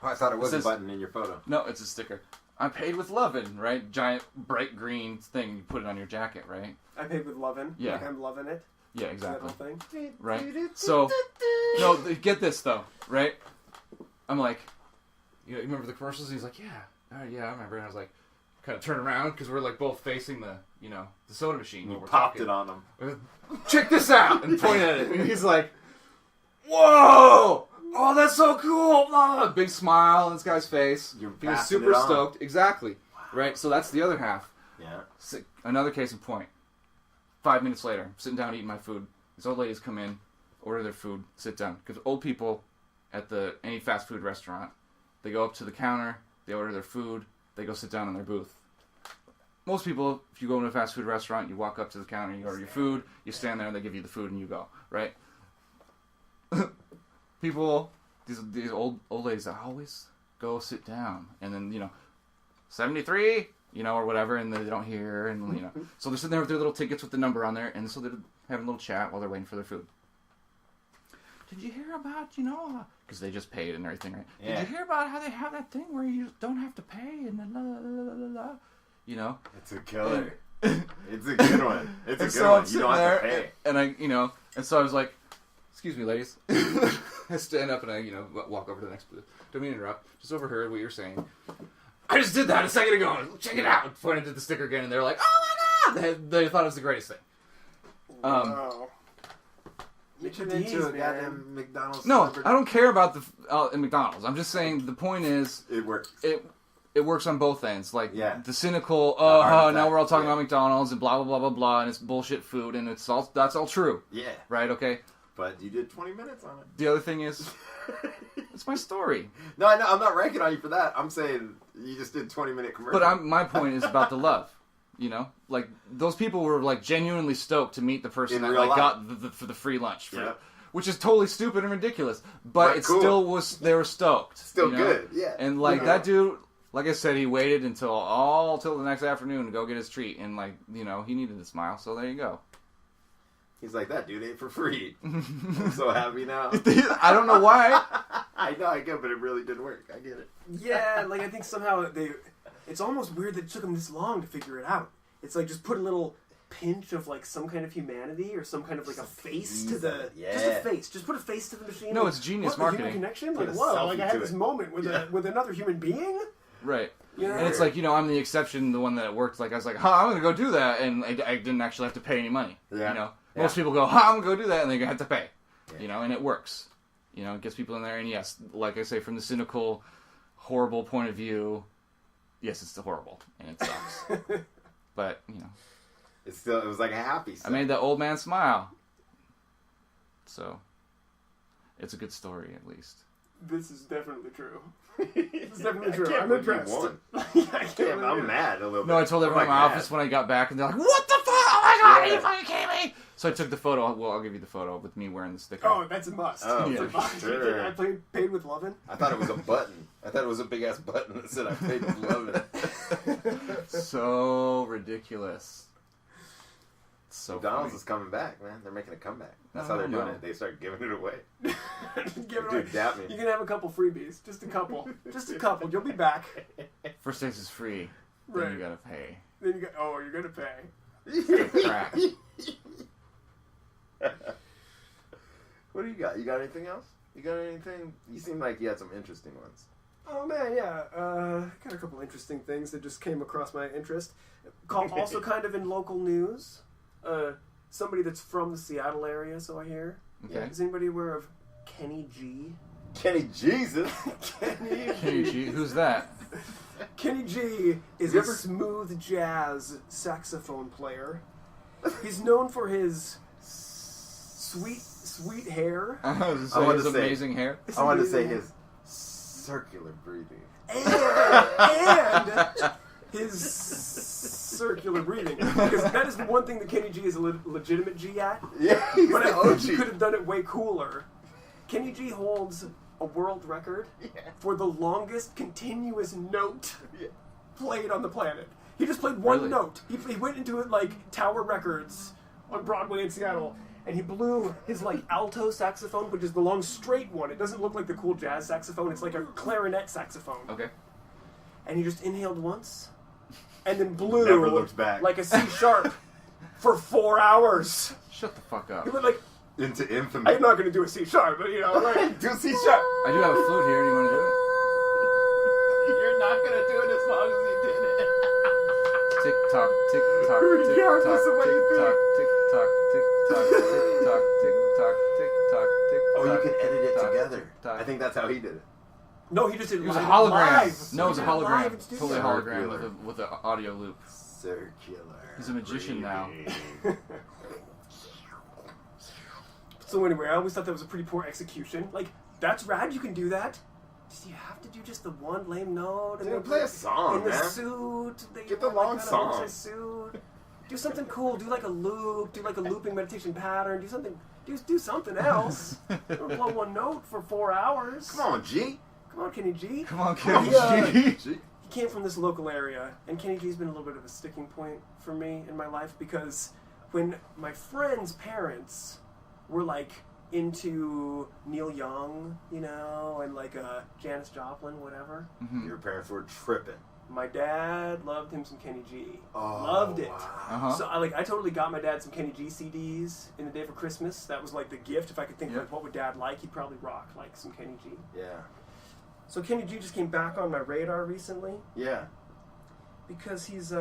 I thought it was a button in your photo. No, it's a sticker. I paid with lovin, right? Giant, bright green thing. You put it on your jacket, right? I paid with lovin. Yeah. Like I'm loving it. Yeah, exactly. That thing. Right. So, no, get this though, right? I'm like, you remember the commercials? He's like, yeah, yeah, I remember. And I was like, kind of turn around because we're like both facing the soda machine. You popped it on him. Check this out, and point at it. And he's like, whoa! Oh, that's so cool! Oh, big smile on this guy's face. He was super stoked. Exactly. Wow. Right? So that's the other half. Yeah. Another case in point. 5 minutes later, I'm sitting down eating my food. These old ladies come in, order their food, sit down. Because old people at any fast food restaurant, they go up to the counter, they order their food, they go sit down in their booth. Most people, if you go into a fast food restaurant, you walk up to the counter, you order your food, you stand there, and they give you the food, and you go. Right? People, these old ladies that always go sit down, and then 73, or whatever, and they don't hear, and so they're sitting there with their little tickets with the number on there, and so they're having a little chat while they're waiting for their food. Did you hear about because they just paid and everything, right? Yeah. Did you hear about how they have that thing where you don't have to pay and la la la la la? It's a killer. It's a good one. It's a good so one. You don't have to pay. And and so I was like, excuse me, ladies. I stand up and I, walk over to the next booth. Don't mean to interrupt. Just overheard what you're saying. I just did that a second ago. Check it out. Pointed to the sticker again, and they're like, "Oh my god!" They thought it was the greatest thing. Wow. You turned into a goddamn McDonald's. No, I don't care about the McDonald's. I'm just saying the point is it works. It works on both ends. Like the cynical. Now we're all talking about McDonald's and blah blah blah blah blah, and it's bullshit food, and that's all true. Yeah. Right. Okay. But you did 20 minutes on it. The other thing is, it's my story. No, I know. I'm not ranking on you for that. I'm saying you just did 20-minute commercial. But my point is about the love. Like those people were like genuinely stoked to meet the person that like got for the free lunch, which is totally stupid and ridiculous. But it still was. They were stoked. Still good, yeah. And like that dude, like I said, he waited till the next afternoon to go get his treat, and he needed a smile, so there you go. He's like, that dude ate for free. I'm so happy now. I don't know why. I know, I get it, but it really didn't work. I get it. Yeah, like I think somehow it's almost weird that it took them this long to figure it out. It's like just put a little pinch of like some kind of humanity or some kind of like a face to the just a face. Just put a face to the machine. No, like, it's genius what, marketing. The human connection? Put Like a whoa! Like selfie I had to this it. moment with another human being. Right. You know? And it's like, I'm the exception, the one that worked. Like, I was like, I'm going to go do that. And I didn't actually have to pay any money. Yeah. Most people go, I'm going to go do that. And they have to pay. Yeah. And it works. It gets people in there. And yes, like I say, from the cynical, horrible point of view, yes, it's horrible. And it sucks. But, It was like a happy I made that old man smile. So, it's a good story, at least. This is definitely true. It's definitely true. can't I'm believe you impressed. won. I can't believe I'm it. mad a little bit. No, I told everyone in my mad. office when I got back, and they're like, what the fuck? Oh my god, are Yeah. you fucking kidding me? So I took the photo. Well, I'll give you the photo with me wearing the sticker. Oh, that's a must. Oh, Yeah. for sure. I paid with lovin. I thought it was a button. I thought it was a big ass button that said I paid with lovin'. So ridiculous. So McDonald's funny. is coming back, man. They're making a comeback. That's No, how they're doing no. it. They start giving it away. Give it Dude, away. dap me. You can have a couple freebies. Just a couple. Just a couple. You'll be back. First taste is free. Then Right. you gotta pay. Then you go, oh, you're going to pay. Crap. What do you got? You got anything else? You got anything? You seem like you had some interesting ones. Oh, man, yeah. Got a couple interesting things that just came across my interest. Also kind of in local news. Somebody that's from the Seattle area, so I hear. Okay. Is anybody aware of Kenny G? Kenny Jesus. Kenny Kenny G. Who's that? Kenny G is You a ever- smooth jazz saxophone player. He's known for his sweet hair I was I wanted his to say- amazing hair. I wanted to say amazing. his circular breathing. and his circular breathing. Because that is the one thing that Kenny G is a legitimate G at. Yeah, he's But the I think he OG. could have done it way cooler. Kenny G holds a world record for the longest continuous note Yeah. played on the planet. He just played one Really? note. He went into it like Tower Records on Broadway in Seattle, and he blew his like alto saxophone, which is the long straight one. It doesn't look like the cool jazz saxophone. It's like a clarinet saxophone. Okay. And he just inhaled once, and then blew Never looked back. like a C sharp for 4 hours. Shut the fuck up. He went like, Into infamy. I'm not going to do a C sharp, but you know, like. Do C sharp. I do have a flute here. Do you want to do it? You're not gonna do it as long as he did it. Tick tock, tick tock, tick tock, Regardless of what you tick tock, tick tock, tick tock, tick tock, tick tock, tick tock, tick tock. Oh, you can edit it tock, together. tock. I think that's how he did it. No, he just did It was a live. hologram. No, it was a He did live hologram. in studio. Totally a hologram Circular. with an audio loop. Circular. He's a magician now. breathing. So anyway, I always thought that was a pretty poor execution. Like, that's rad, you can do that. Do you have to do just the one lame note? Dude, then play a song, in the man. suit. They Get the wear, long kind of song. oversized Suit. Do something cool. Do like a loop. Do like a looping meditation pattern. Do something. Do something else. Don't blow one note for 4 hours. Come on, G. Come on, Kenny G. Come on, Come on, Kenny G. G. He came from this local area, and Kenny G's been a little bit of a sticking point for me in my life because when my friends' parents were like into Neil Young, you know, and like Janis Joplin, whatever, Your parents were tripping. my dad loved him some Kenny G. Oh, Loved it. Uh-huh. So I totally got my dad some Kenny G CDs in the day for Christmas. That was like the gift. If I could think Yep. of like, what would dad like, he'd probably rock like some Kenny G. Yeah. So Kenny G just came back on my radar recently. Yeah. Because he's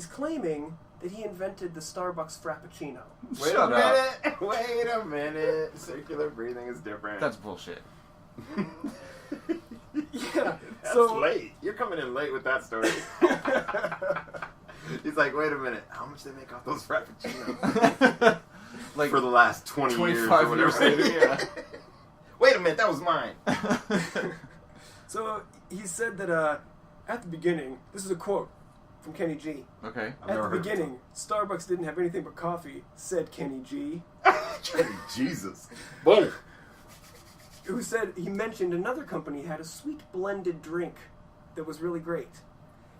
claiming that he invented the Starbucks Frappuccino. Wait Shut a up. minute. Wait a minute. Circular breathing is different. That's bullshit. Yeah. That's so late. You're coming in late with that story. He's like, wait a minute. How much they make off those frappuccinos? Like For the last 20 years or 25 whatever. years later, yeah. Wait a minute. That was mine. So he said that at the beginning, this is a quote from Kenny G. Okay. I've At never the heard beginning, Starbucks didn't have anything but coffee, said Kenny G. Jesus. Boom. Who said he mentioned another company had a sweet blended drink that was really great.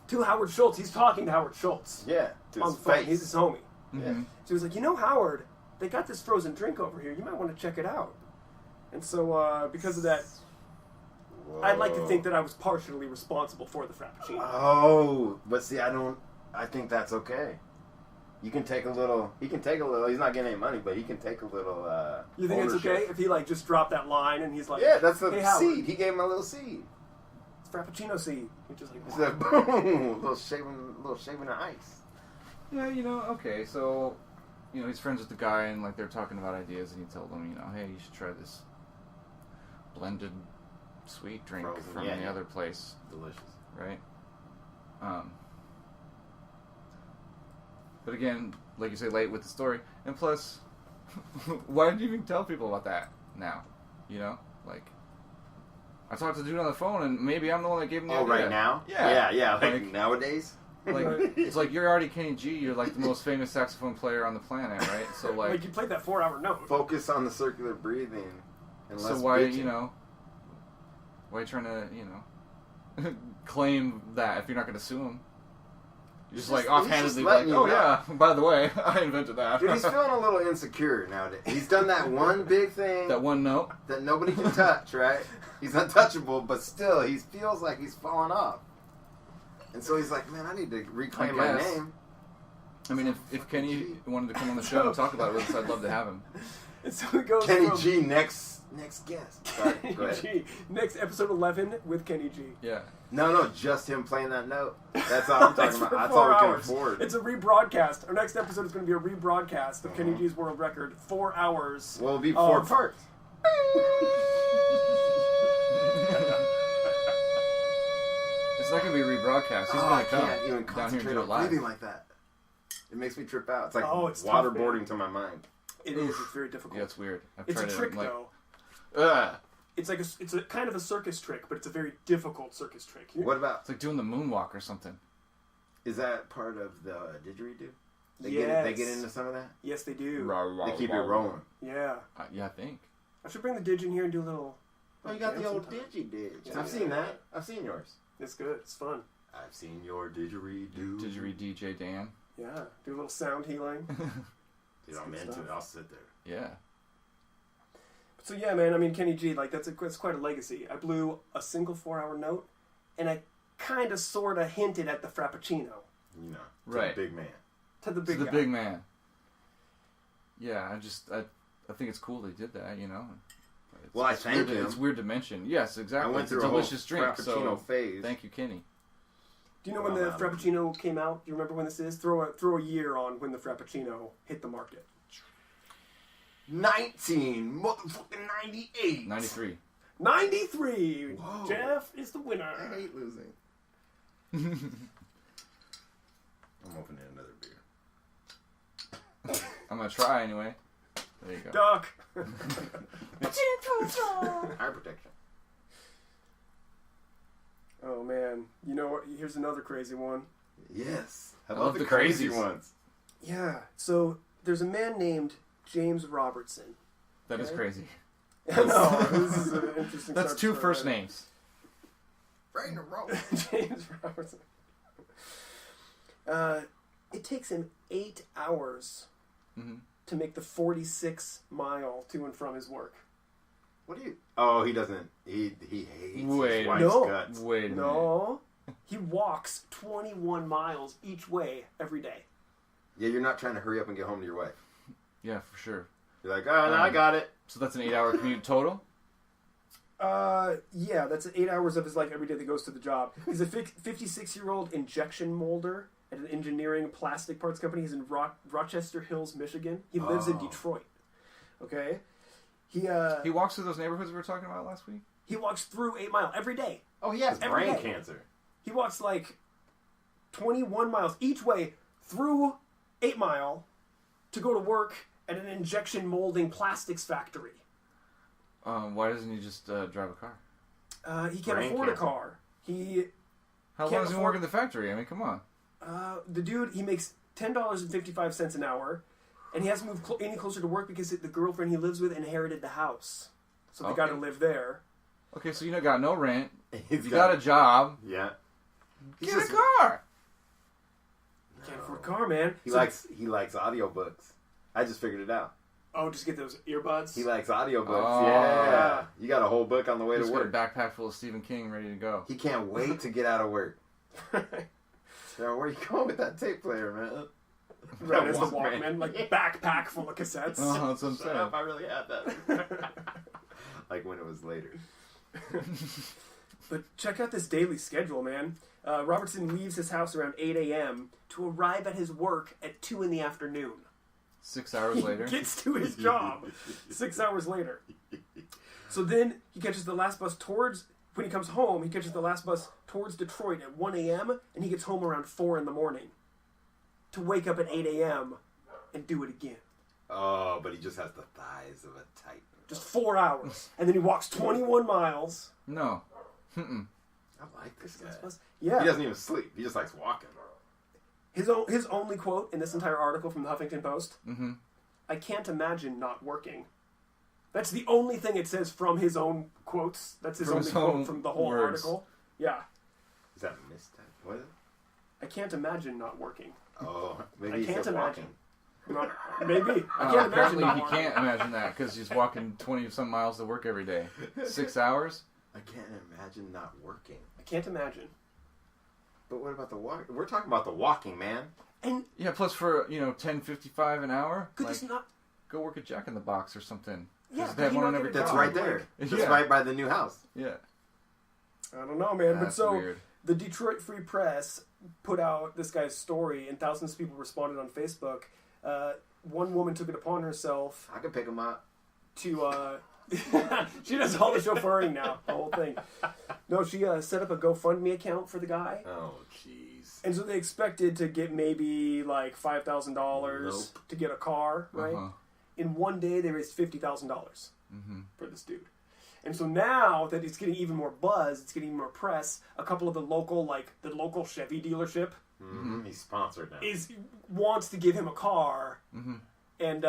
To Howard Schultz. He's talking to Howard Schultz. Yeah, to On his the phone. face. He's his homie. Mm-hmm. So he was like, Howard, they got this frozen drink over here. You might want to check it out. And so because of that, I'd like to think that I was partially responsible for the Frappuccino. Oh, but see, I think that's okay. You can take a little. He can take a little. He's not getting any money, but he can take a little. You think ownership. it's okay if he like just dropped that line and he's like, Yeah, that's the hey, Howard, seed. He gave him a little seed. it's Frappuccino seed. He just like, He said, boom, little shaving of ice. Yeah, okay, so, he's friends with the guy, and, like, they're talking about ideas, and he told them, hey, you should try this blended sweet drink Frozen, from yeah, the yeah. other place, Delicious. right? But again, like you say, late with the story, and plus, why did you even tell people about that now? Like, I talked to the dude on the phone, and maybe I'm the one that gave him the idea. Right now? Yeah. Yeah. Like Like- nowadays? Like, it's like you're already Kenny G. You're like the most famous saxophone player on the planet, right? So like you played that 4-hour note. Focus on the circular breathing. And so less why bitching. why are you trying to claim that if you're not going to sue him? You're just like He's offhandedly just like, letting you oh know. yeah, by the way, I invented that. Dude, he's feeling a little insecure nowadays. He's done that one big thing That one note. that nobody can touch, right? He's untouchable, but still, he feels like he's falling off. And so he's like, man, I need to reclaim my guess. name. I mean, if Kenny wanted to come on the show and talk about it with us, I'd love to have him. And so it goes Kenny from G, next guest. Sorry, go Kenny ahead. G. Next episode 11 with Kenny G. Yeah. No, just him playing that note. That's all I'm talking about. for That's 4 all we can hours. afford. It's a rebroadcast. Our next episode is going to be a rebroadcast of Kenny G's world record. 4 hours. Well, it'll be 4 of- parts. It's not going to be rebroadcast. He's Oh, going I to come can't even down here and concentrate do it on live. breathing like that. It makes me trip out. It's like It's tough, waterboarding man. to my mind. It is. It's very difficult. Yeah, it's weird. I've It's a tried trick, it. Like, though. It's like it's a kind of a circus trick, but it's a very difficult circus trick. What about, It's like doing the moonwalk or something. is that part of the didgeridoo? They Yes. get into some of that? Yes, they do. They keep it rolling. Yeah. Yeah, I think. I should bring the didge in here and do a little. Oh, you got the old sometime. didge. Yeah. I've seen that. I've seen yours. It's good. It's fun. I've seen your didgeridoo. Didgeridoo DJ Dan. Yeah. Do a little sound healing. Dude, I'm Good into stuff. it. I'll sit there. Yeah. So yeah, man. I mean, Kenny G, like that's quite a legacy. I blew a single 4-hour note, and I kind of, sort of hinted at the Frappuccino You know, to Right. the big man. to the To big the guy. big man. Yeah, I think it's cool they did that, It's, Well, I it's thank weird, him. It's weird to mention. Yes, exactly. I went It's through a a whole delicious drink. Frappuccino So phase. thank you, Kenny. Do you know when the Frappuccino came out? Do you remember when this is? Throw a year on when the Frappuccino hit the market. 1998. 93. 93. Whoa. Jeff is the winner. I hate losing. I'm opening another beer. I'm gonna try anyway. There you go. Duck. Eye protection. Oh man, you know what? Here's another crazy one. Yes. I love the crazy ones. Yeah. So there's a man named James Robertson. That is Okay. crazy. No, this is an interesting. That's start two to first story. names. Right in a row. James Robertson. It takes him 8 hours Mhm. to make the 46-mile to and from his work. What do you? Oh, he doesn't. He hates Wait. his wife's No. guts. Wait a minute. No, he walks 21 miles each way every day. Yeah, you're not trying to hurry up and get home to your wife. Yeah, for sure. You're like, oh, no, I got it. So that's an 8-hour commute total? Yeah, that's 8 hours of his life every day that goes to the job. He's a 56-year-old injection molder at an engineering plastic parts company. He's in Rochester Hills, Michigan. He lives in Oh. Detroit. Okay? He He walks through those neighborhoods we were talking about last week? he walks through 8 Mile every day. Oh, he has Every brain day. cancer. He walks like 21 miles each way through 8 Mile to go to work at an injection molding plastics factory. Why doesn't he just drive a car? He can't Brain afford a cancer. car. He How Can't long does he afford- work in the factory? I mean, come on. the dude, he makes $10.55 an hour, and he hasn't moved any closer to work because the girlfriend he lives with inherited the house, so they got to Okay. live there. Okay, so you got no rent. He's You got a job. Yeah. Get a car. Can't afford a car, man. He likes audiobooks. I just figured it out. Oh, just get those earbuds. He likes audiobooks. Oh. Yeah. You got a whole book on the way to Just work. got a backpack full of Stephen King ready to go. He can't wait to get out of work. Yo, where you going with that tape player, man? Right as the Walkman, like backpack full of cassettes. That's what I'm Shut saying. up, I really had that. Like when it was later. But check out this daily schedule, man. Robertson leaves his house around 8 a.m. to arrive at his work at 2 in the afternoon. 6 hours later. He gets to his job 6 hours later. So then he catches the last bus when he comes home, he catches the last bus towards Detroit at 1 a.m. and he gets home around 4 in the morning. To wake up at 8 a.m. and do it again. Oh, but he just has the thighs of a titan. Just 4 hours. And then he walks 21 miles. No. I like this guy. Yeah. He doesn't even sleep. He just likes walking. His only quote in this entire article from the Huffington Post, I can't imagine not working. That's the only thing it says from his own quotes. That's his only quote from the whole article. Yeah. Is that mistype? What is it? I can't imagine not working. Oh, maybe I he's can't just imagine. walking. Maybe. I can't imagine Apparently not he working. can't imagine that because he's walking 20-some miles to work every day. 6 hours? I can't imagine not working. I can't imagine. But what about the walk? We're talking about the walking, man. And Yeah, plus for, $10.55 an hour? could this not... Go work at Jack in the Box or something. Yeah, They have could he one on not every get a That's job? right there. Like- That's Yeah. right by the new house. Yeah. I don't know, man. That's but so weird. the Detroit Free Press put out this guy's story, and thousands of people responded on Facebook. One woman took it upon herself I can pick him up. to... she does all the chauffeuring now, the whole thing. No, she set up a GoFundMe account for the guy. Oh, jeez. And so they expected to get maybe like $5,000 Nope. to get a car, right? Uh-huh. In one day, they raised $50,000 for this dude. And so now that it's getting even more buzz, it's getting more press. A couple of the local Chevy dealership He's sponsored now. wants to give him a car, and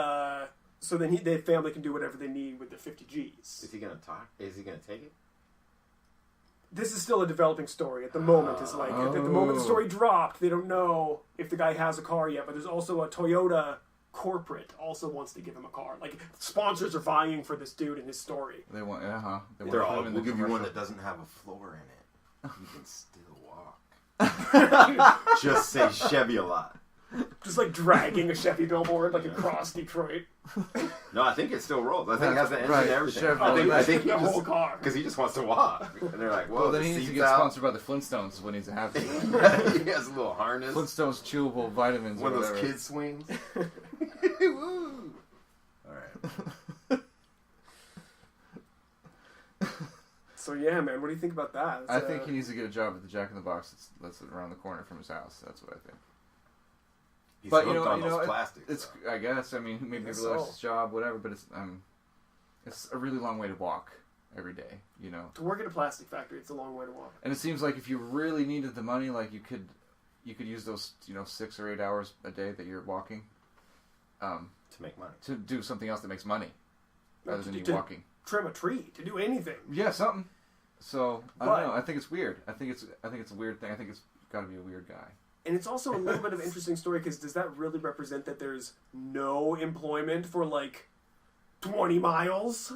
so then the family can do whatever they need with their 50 Gs. Is he gonna talk? Is he gonna take it? This is still a developing story at the moment. It's like at the moment the story dropped, they don't know if the guy has a car yet. But there's also a Toyota corporate also wants to give him a car. Like sponsors are vying for this dude in his story. They want, They're all. in We'll the give you one commercial. that doesn't have a floor in it. You can still walk. Just say Chevy a lot. Just like dragging a Chevy billboard like across Detroit. No, I think it still rolls. I think it has the engine Right, and everything. Chevy. I think he The whole just car. because he just wants to walk. And they're like, Well, "Whoa, then the he needs to seat's get out." sponsored by the Flintstones is what needs to happen. He has a little harness. Flintstones chewable vitamins One or of those whatever. kid swings. Woo. All right. So yeah, man, what do you think about that? I think he needs to get a job at the Jack in the Box that's around the corner from his house. That's what I think. He's But hooked on those plastics. it's I guess I mean maybe he guess really likes so. his job, whatever. But it's a really long way to walk every day, to work at a plastic factory, it's a long way to walk. And it seems like if you really needed the money, like you could use those 6 or 8 hours a day that you're walking, to make money. to do something else that makes money, rather than you To walking. Trim a tree, to do anything. Yeah, something. So I But- don't know. I think it's weird. I think it's a weird thing. I think it's got to be a weird guy. And it's also a little bit of an interesting story because does that really represent that there's no employment for like 20 miles?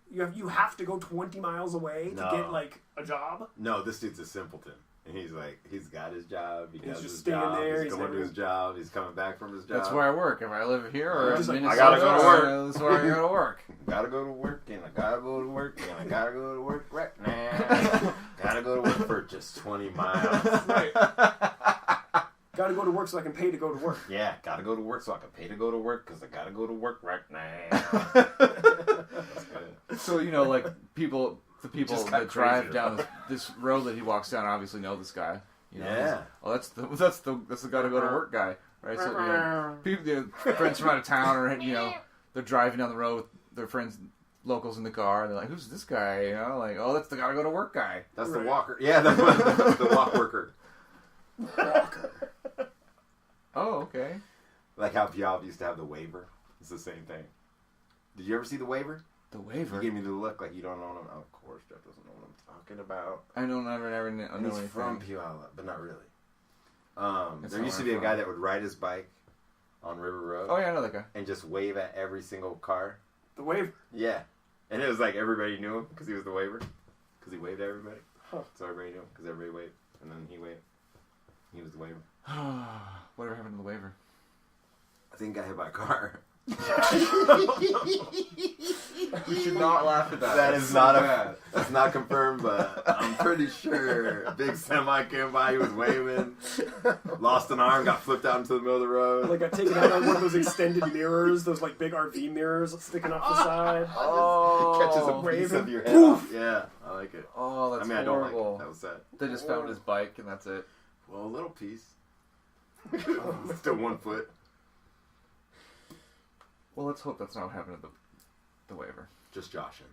You have to go 20 miles away to No. get like a job? No, this dude's a simpleton. And he's like, he's got his job. He does just his staying job. there, He's he's going to never- his job. He's coming back from his job. That's where I work. If I live here or Just in like, Minnesota, I gotta go to work. That's where I gotta work. Gotta go to work, and I gotta go to work, and I gotta go to work right now. Gotta go to work for just 20 miles. Right. Gotta go to work so I can pay to go to work. Yeah, gotta go to work so I can pay to go to work because I gotta go to work right now. That's good. So like the people Just got that drive crazier. down this road that he walks down obviously know this guy. Yeah. Oh, that's the gotta go to work guy, right? So people, friends from out of town, or they're driving down the road with their friends, locals in the car, and they're like, "Who's this guy?" Like, "Oh, that's the gotta go to work guy." That's Right. the walker. Yeah, the walk worker. Oh, okay. Like how Geoff used to have the waiver. It's the same thing. Did you ever see the waiver? The waiver? He gave me the look like you don't know him. Of course, Jeff doesn't know what I'm talking about. I don't ever know And he's anything. from Puyallup, but not really. It's There not used to where be I'm a guy from. that would ride his bike on River Road Oh, yeah, I know that guy. and just wave at every single car. The wave. Yeah. And it was like everybody knew him because he was the waver. Because he waved at everybody. Huh. So everybody knew him because everybody waved. And then he waved. He was the waver. Whatever happened to the waiver? I think got hit by a car. We should not laugh at that. That That's is so not bad. that's not confirmed, but I'm pretty sure a big semi came by, he was waving, lost an arm, got flipped out into the middle of the road. Like got taken out on one of those extended mirrors, those like big RV mirrors sticking off the side. Oh, Catches a piece waving. of your head Poof. off. Yeah, I like it. Oh, that's I mean, I don't horrible. like it. That was sad. They just found his bike and that's it. Well, a little piece. Still 1 foot. Well, let's hope that's not what happened to the waiver. Just joshing.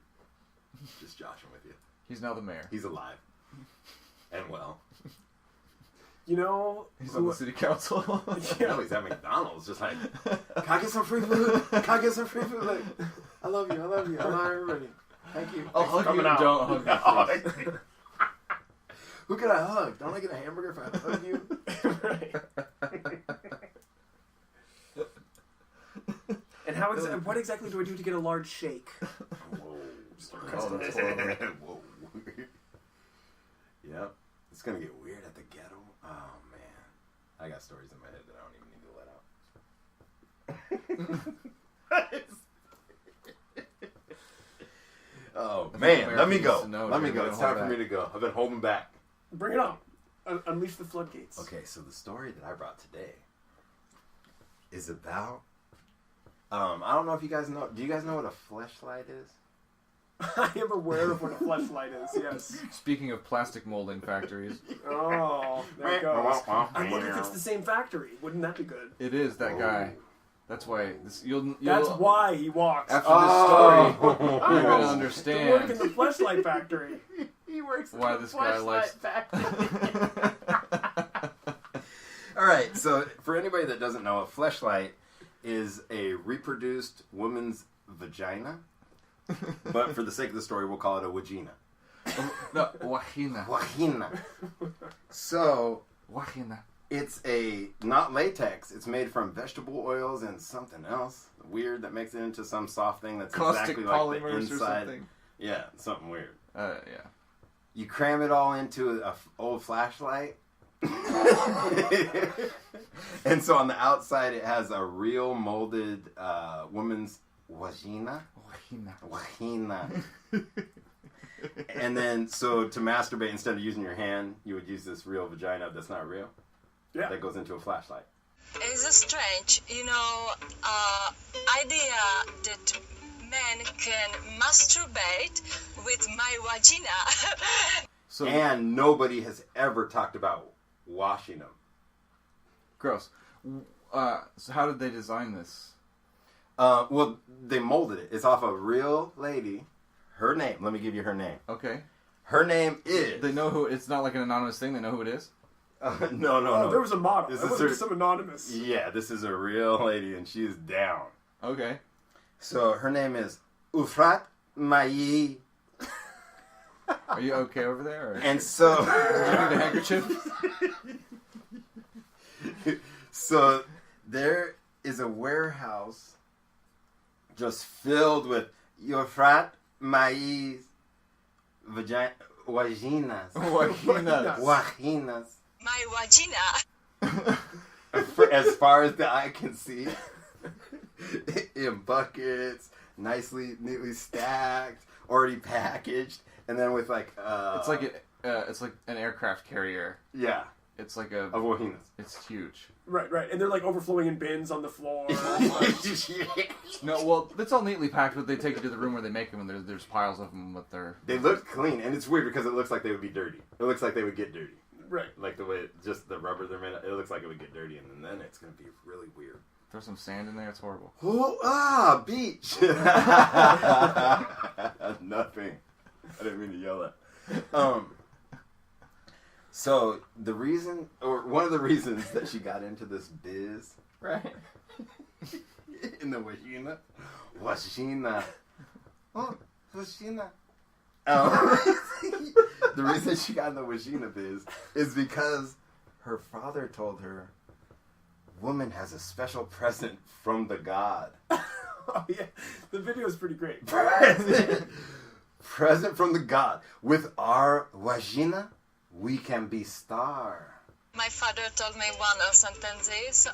Just joshing with you. He's now the mayor. He's alive. And well. You know, He's on the city council. No, he's at McDonald's, just like, can I get some free food? Can I get some free food? Like, I love you, I love you, I love everybody. Thank you. I'll Thanks for hug you coming and out. don't hug me, please. Who can I hug? Don't I get a hamburger if I hug you? right. And what exactly do I do to get a large shake? Whoa. Oh, that's horrible. Whoa. Yep. It's gonna get weird at the ghetto. Oh man. I got stories in my head that I don't even need to let out. Oh man, let me go. Let me go. It's time for me to go. I've been holding back. Bring it on. Unleash the floodgates. Okay, so the story that I brought today is about I don't know if you guys know. Do you guys know what a fleshlight is? I am aware of what a fleshlight is, yes. Speaking of plastic molding factories, Oh, there it goes. I wonder if it's the same factory. Wouldn't that be good? it is that guy. That's why you'll That's why he walks. after this story Oh. you're gonna To work in understand the fleshlight factory. He works why this guy likes. All right, so for anybody that doesn't know, a fleshlight is a reproduced woman's vagina. But for the sake of the story, we'll call it a wagina. No, wahina. Wahina. So Wahina. it's not latex. It's made from vegetable oils and something else weird that makes it into some soft thing that's Caustic exactly like the polymers or inside. something. Yeah, something weird. Yeah. You cram it all into an old flashlight. And so on the outside it has a real molded woman's vagina. Wahina. And then so to masturbate, instead of using your hand, you would use this real vagina that's not real. Yeah. That goes into a flashlight. It's a strange, idea that men can masturbate with my vagina. So And nobody has ever talked about washing them. gross. So how did they design this? Well, they molded it. It's off a real lady. Her name. Let me give you her name. Okay. Her name is. They know who. It's not like an anonymous thing. They know who it is. No. Oh, there was a model. This That is wasn't her- just some anonymous. Yeah, this is a real lady, and she is down. Okay. So her name is Ufrat Mayi. Are you okay over there? Or? And so. Do you need a handkerchief? So there is a warehouse just filled with Ufrat Mayi's vaginas. Wahinas. Wahinas. My vagina. As far as the eye can see. In buckets, neatly stacked, already packaged, and then with like It's like an aircraft carrier. yeah, It's like of wahinas. It's huge. Right. And they're like overflowing in bins on the floor. No, well, it's all neatly packed, but they take you to the room where they make them, and there's piles of them with their. They look clean, and it's weird because it looks like they would be dirty. It looks like they would get dirty, Right. like the way just the rubber they're made of. It looks like it would get dirty, and then it's gonna be really weird. Throw some sand in there. It's horrible. Oh, beach. Nothing. I didn't mean to yell that. So the reason, or one of the reasons that she got into this biz, right, in the wahina, Oh, wahina. The reason she got in the wahina biz is because her father told her, woman has a special present from the god. Oh yeah, the video is pretty great. Present from the god. With our wahina, we can be star. My father told me one of sentences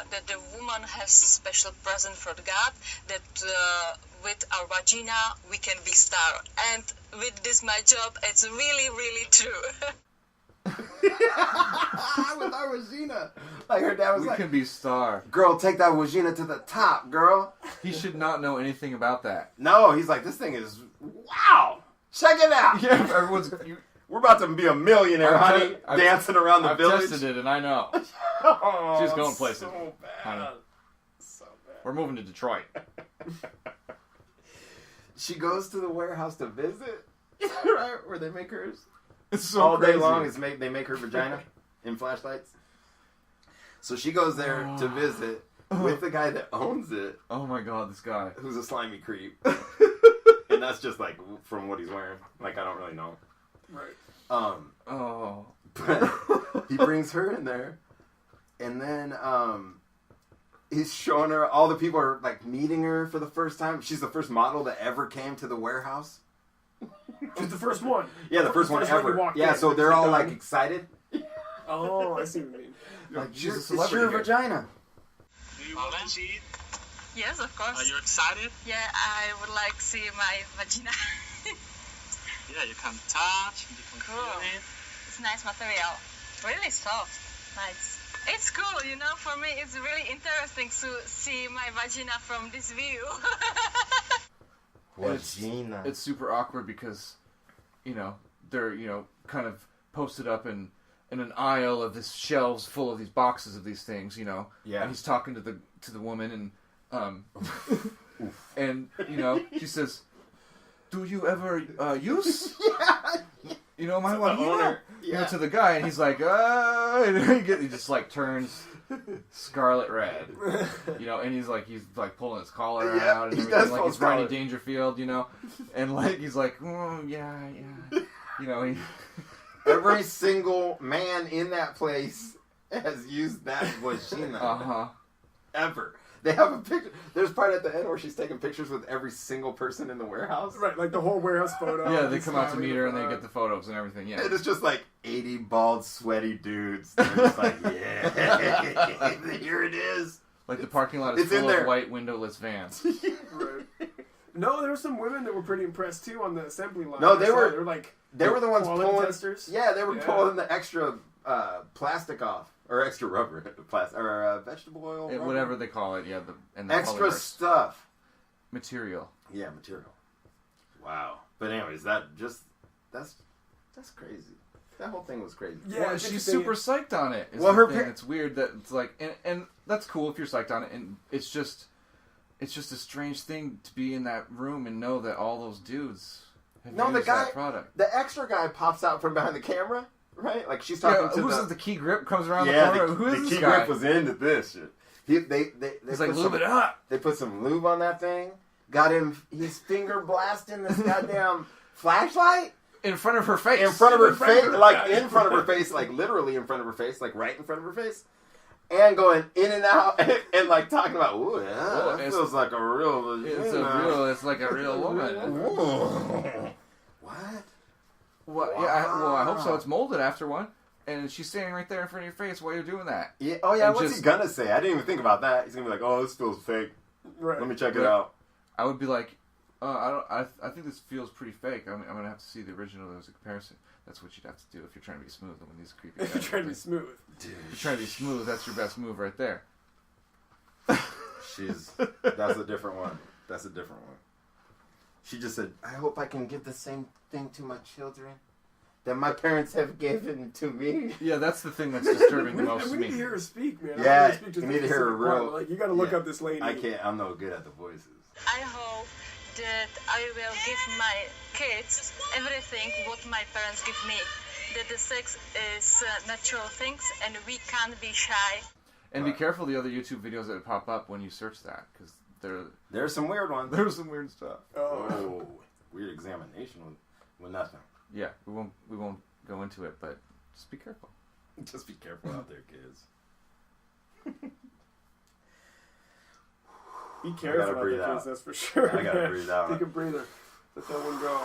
that the woman has special present for the God, that with our vagina we can be star. And with this my job, it's really, really true. With our vagina. Like her dad was We like, can be star. girl, take that vagina to the top, girl. He should not know anything about that. No, he's like, this thing is, wow. Check it out. Yeah, everyone's... We're about to be a millionaire, honey, dancing around the I've village. tested it, and I know. Oh, She's going places. So bad. Honey. So bad. We're moving to Detroit. She goes to the warehouse to visit, right? Where they make hers It's so all crazy. day long. They make her vagina in Fleshlights. So she goes there to visit with the guy that owns it, Oh my god, this guy. who's a slimy creep. And that's just like from what he's wearing. Like I don't really know. Right. Oh. But he brings her in there, and then he's showing her, all the people are like meeting her for the first time. She's the first model that ever came to the warehouse. She's the first one. Yeah, the first one you ever. walked Yeah, in. so they're all Done. like excited. Oh, I see what you mean. Like, she's a it's celebrity your here. vagina. Do you want to see it? Yes, of course. Are you excited? Yeah, I would like to see my vagina. Yeah, you can touch, you can Cool. feel it. It's nice material. Really soft. Nice. It's cool, you know, for me it's really interesting to see my vagina from this view. Vagina. It's super awkward because, they're, kind of posted up in an aisle of this shelves full of these boxes of these things, Yeah. And he's talking to the woman and, and, she says, do you ever use, my vagina? Yeah. To the guy, and he's like, and he just like turns scarlet red, and he's like pulling his collar Yeah, out and he everything, does like pull he's his collar. Rodney Dangerfield, and like he's like, yeah, he, Every single man in that place has used that vagina. Ever. They have a picture. There's part at the end where she's taking pictures with every single person in the warehouse. Right, like the whole warehouse photo. yeah, they come out to meet her and they get the photos and everything. Yeah, And it's just like 80 bald, sweaty dudes. They're just like, yeah, here it is. like the parking lot is It's in full there. of white windowless vans. Right. No, there were some women that were pretty impressed too on the assembly line. No, they I saw were- They were like They were the ones quality pulling. testers. Yeah, they were Yeah. pulling the extra plastic off. Or extra rubber. Plastic. Or vegetable oil. And rubber. whatever they call it, yeah, the Extra polymers. stuff. material. Yeah, material. Wow. But anyways, that's crazy. That whole thing was crazy. Yeah, Well, it's she's interesting. super psyched on it. Well, her thing. par- It's weird that it's like, and that's cool if you're psyched on it, and it's just a strange thing to be in that room and know that all those dudes have No, used the guy, that product. the extra guy pops out from behind the camera, right? Like she's talking to who's the. the key grip comes around Yeah, the corner? Who is the this key guy? grip was into this shit. They He's like, put lube some- it up. They put some lube on that thing. Got him. He's finger blasting this goddamn flashlight In front of her face. in front of her face, like in front of her face, like literally in front of her face, like right in front of her face, and going in and out, and like talking about, ooh, yeah, Oh, that it's- feels like a real. It's like a real woman. Ooh. What? Well, yeah, I hope so. It's molded after one, and she's standing right there in front of your face while you're doing that. Yeah. Oh yeah. And What's he just- gonna say? I didn't even think about that. He's gonna be like, "Oh, this feels fake. Right. Let me check it Right. out." I would be like, I think this feels pretty fake. I'm gonna have to see the original as a comparison. That's what you'd have to do if you're trying to be smooth when these creepy guys. If you're trying to be smooth. If you're trying to be smooth, that's your best move right there. That's a different one. That's a different one. She just said, "I hope I can give the same thing to my children that my parents have given to me." Yeah, that's the thing that's disturbing the most we to need to me. hear her speak, man. Yeah, I really speak to you the need to hear her specific part. real- Like, you got to look yeah. up this lady. I can't. I'm no good at the voices. I hope that I will give my kids everything what my parents give me. That the sex is natural things and we can't be shy. And be careful the other YouTube videos that pop up when you search that, because There's some weird ones. There's some weird stuff. Oh, weird examination with nothing. Yeah, we won't go into it, but just be careful. Just be careful out there, kids. Be careful out there, kids, that's for sure. I gotta breathe out. Take a breather. Let that one go.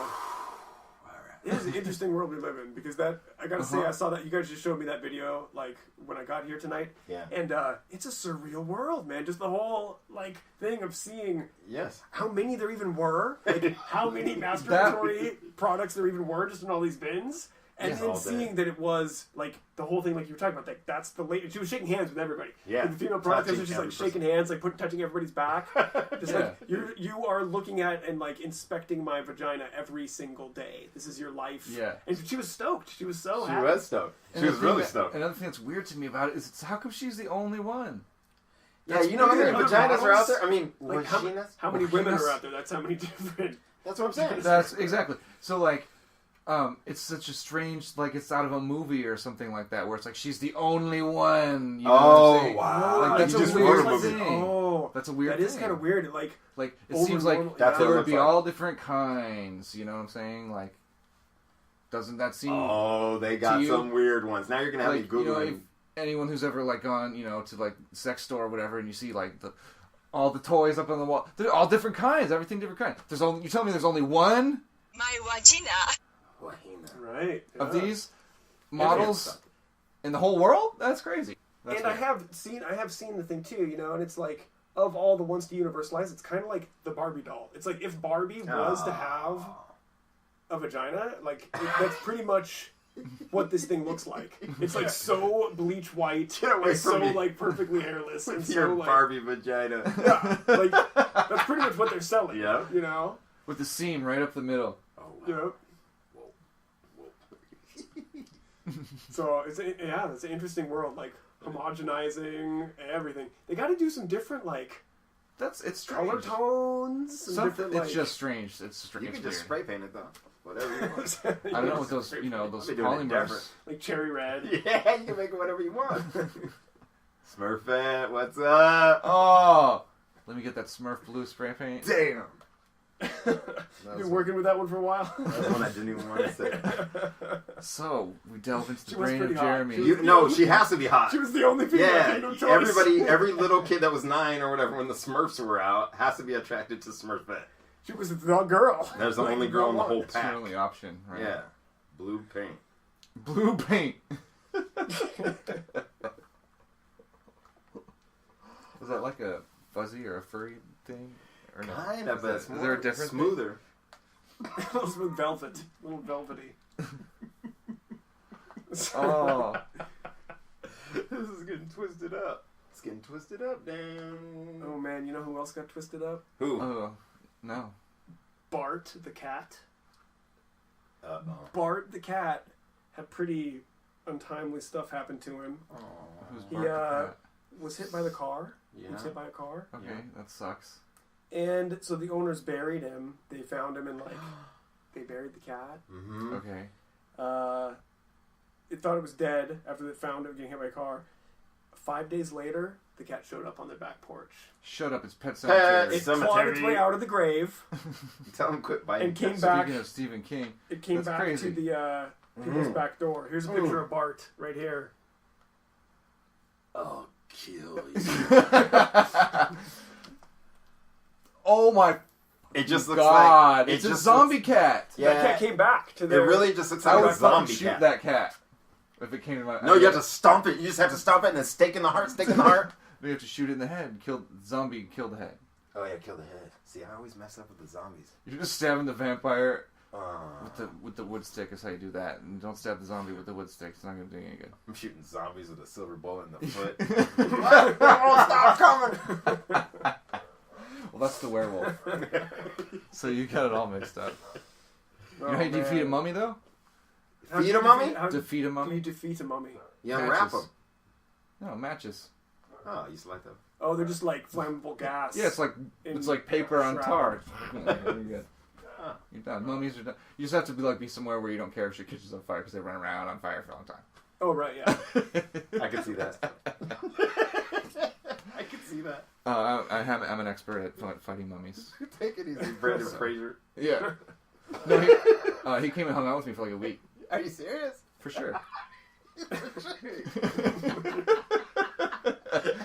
It is an interesting world we live in because I gotta say, I saw that you guys just showed me that video like when I got here tonight. Yeah. And it's a surreal world, man. Just the whole like thing of seeing how many there even were, like how many masturbatory products there even were just in all these bins. And then seeing that it was like the whole thing, like you were talking about, like that's the late. She was shaking hands with everybody. Yeah, like, the female product was just like shaking hands, like touching everybody's back. Just like you are looking at and like inspecting my vagina every single day. This is your life. Yeah, and she was stoked. She was so happy. She was stoked. She was really stoked. Another thing that's weird to me about it is how come she's the only one? Yeah, you know how many vaginas are out there? I mean, like how many women are out there? That's how many different. That's what I'm saying. That's exactly. So like. It's such a strange, like it's out of a movie or something like that, where it's like she's the only one. You know what I'm saying? Wow! Like, that's a weird thing. Oh, that's a weird thing. That is kind of weird. Like it seems like there would be all different kinds. You know what I'm saying? Like, doesn't that seem? Oh, they got some weird ones. Now you're gonna have me googling. You know, if anyone who's ever like gone, you know, to like sex store or whatever, and you see like all the toys up on the wall, they're all different kinds. Everything different kinds. You tell me there's only one? My vagina. Right. Of these models in the whole world? That's crazy. That's and weird. I have seen the thing too, you know, and it's like of all the ones to universalize, it's kind of like the Barbie doll. It's like if Barbie was to have a vagina, like that's pretty much what this thing looks like. It's like so bleach white, and so like perfectly hairless, and your so like Barbie vagina. Yeah, like that's pretty much what they're selling. Yeah, you know, with the seam right up the middle. Oh, wow. Yeah. So it's an interesting world, like homogenizing everything. They got to do some different like it's color tones. Something it's just strange. It's strange. You can just spray paint it though. Whatever you want. I don't know what those those polymers like cherry red. Yeah, you can make it whatever you want. Smurfette, what's up? Oh, let me get that Smurf blue spray paint. Damn. You've been working with that one for a while. That's one I didn't even want to say. So we delve into the brain of Jeremy. She has to be hot. She was the only female. Yeah, no choice. every little kid that was 9 or whatever when the Smurfs were out has to be attracted to Smurfette. She was the girl. There's the only girl in the whole pack. That's the only option, right? Yeah, blue paint. Blue paint. Was that like a fuzzy or a furry thing? Or no? Kind of, but it's is there a difference? Smoother. It's with velvet, a little velvety. Oh, this is getting twisted up. It's getting twisted up, damn. Oh man, you know who else got twisted up? Who? Oh, no. Bart the cat. Uh-oh. Bart the cat had pretty untimely stuff happen to him. Aww. Who's He Bart the cat? was hit by the car. Yeah. He was hit by a car. Okay, that sucks. And so the owners buried him. They found him and they buried the cat. Mm-hmm. Okay. It thought it was dead after they found it getting hit by a car. 5 days later, the cat showed up on their back porch. Shut up! It's Pet Cemetery. It clawed its way out of the grave. Tell him quit biting. And came back. Speaking of Stephen King, it came back crazy. to the people's back door. Here's a picture of Bart right here. I'll kill you. Oh my! It just looks God, like it's a zombie cat. Yeah, that cat came back to it their... really just looks I like would a zombie shoot cat. that cat if it came to my. No, you have to stomp it. You just have to stomp it and then stake in the heart. Stake in the heart. You have to shoot it in the head. Kill the head. Oh yeah, kill the head. See, I always mess up with the zombies. You're just stabbing the vampire with the wood stick. Is how you do that. And don't stab the zombie with the wood stick. It's not going to do any good. I'm shooting zombies with a silver bullet in the foot. Oh, stop coming! Well, that's the werewolf. So you got it all mixed up. You know how you defeat a mummy, though? Feed a mummy? Defeat a mummy? You defeat a mummy. You unwrap them. No, matches. Oh, you just like them. Oh, they're just like flammable gas. Yeah, it's like paper on tar. You're good. Huh. You're done. Mummies are done. You just have to be somewhere where you don't care if your kitchen's on fire because they run around on fire for a long time. Oh right, yeah. I can see that. I can see see that? I'm an expert at fighting mummies. Take it easy, Brendan Fraser. Yeah. No, he came and hung out with me for like a week. Are you serious? For sure.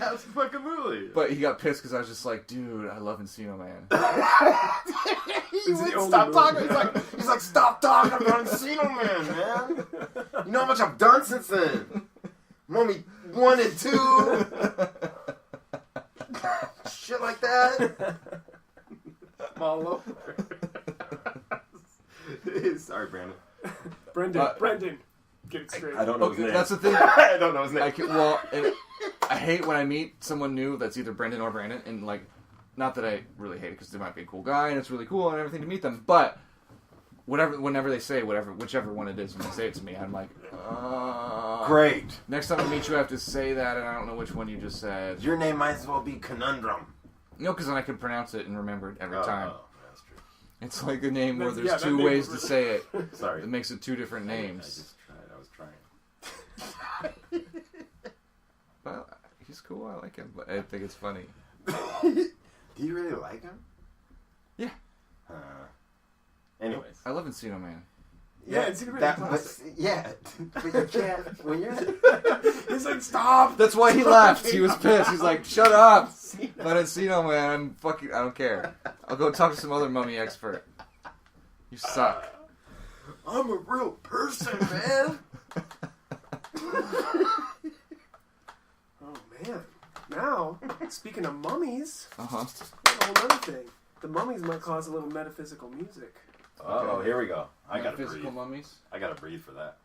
Absolutely. But he got pissed because I was just like, dude, I love Encino Man. He wouldn't stop talking. He's like, stop talking about Encino Man, man. You know how much I've done since then? Mummy 1 and 2. Shit like that. I'm all over. Sorry, Brandon. Brendan. Get it straight. I don't know his name. That's the thing. I don't know his name. I hate when I meet someone new that's either Brendan or Brandon, and like, not that I really hate it because they might be a cool guy and it's really cool and everything to meet them, but whenever they say whichever one it is when they say it to me, I'm like, great. Next time I meet you, I have to say that, and I don't know which one you just said. Your name might as well be Conundrum. No, because then I can pronounce it and remember it every time. Oh, that's true. It's like a name where there's that two name ways was to say it. Sorry. It makes it two different names. I just tried. I was trying. Well, he's cool. I like him, but I think it's funny. Do you really like him? Yeah. Anyways. I love Encino Man. Yeah, it's really classic. But you can't when you're. He's like, stop. That's why he left. He was pissed. He's like, shut up. But Encino Man, I don't care. I'll go talk to some other mummy expert. You suck. I'm a real person, man. Oh man! Now, speaking of mummies, Uh huh. there's a whole other thing. The mummies might cause a little metaphysical music. Oh, here we go. I gotta Physical breathe. mummies. I gotta breathe for that.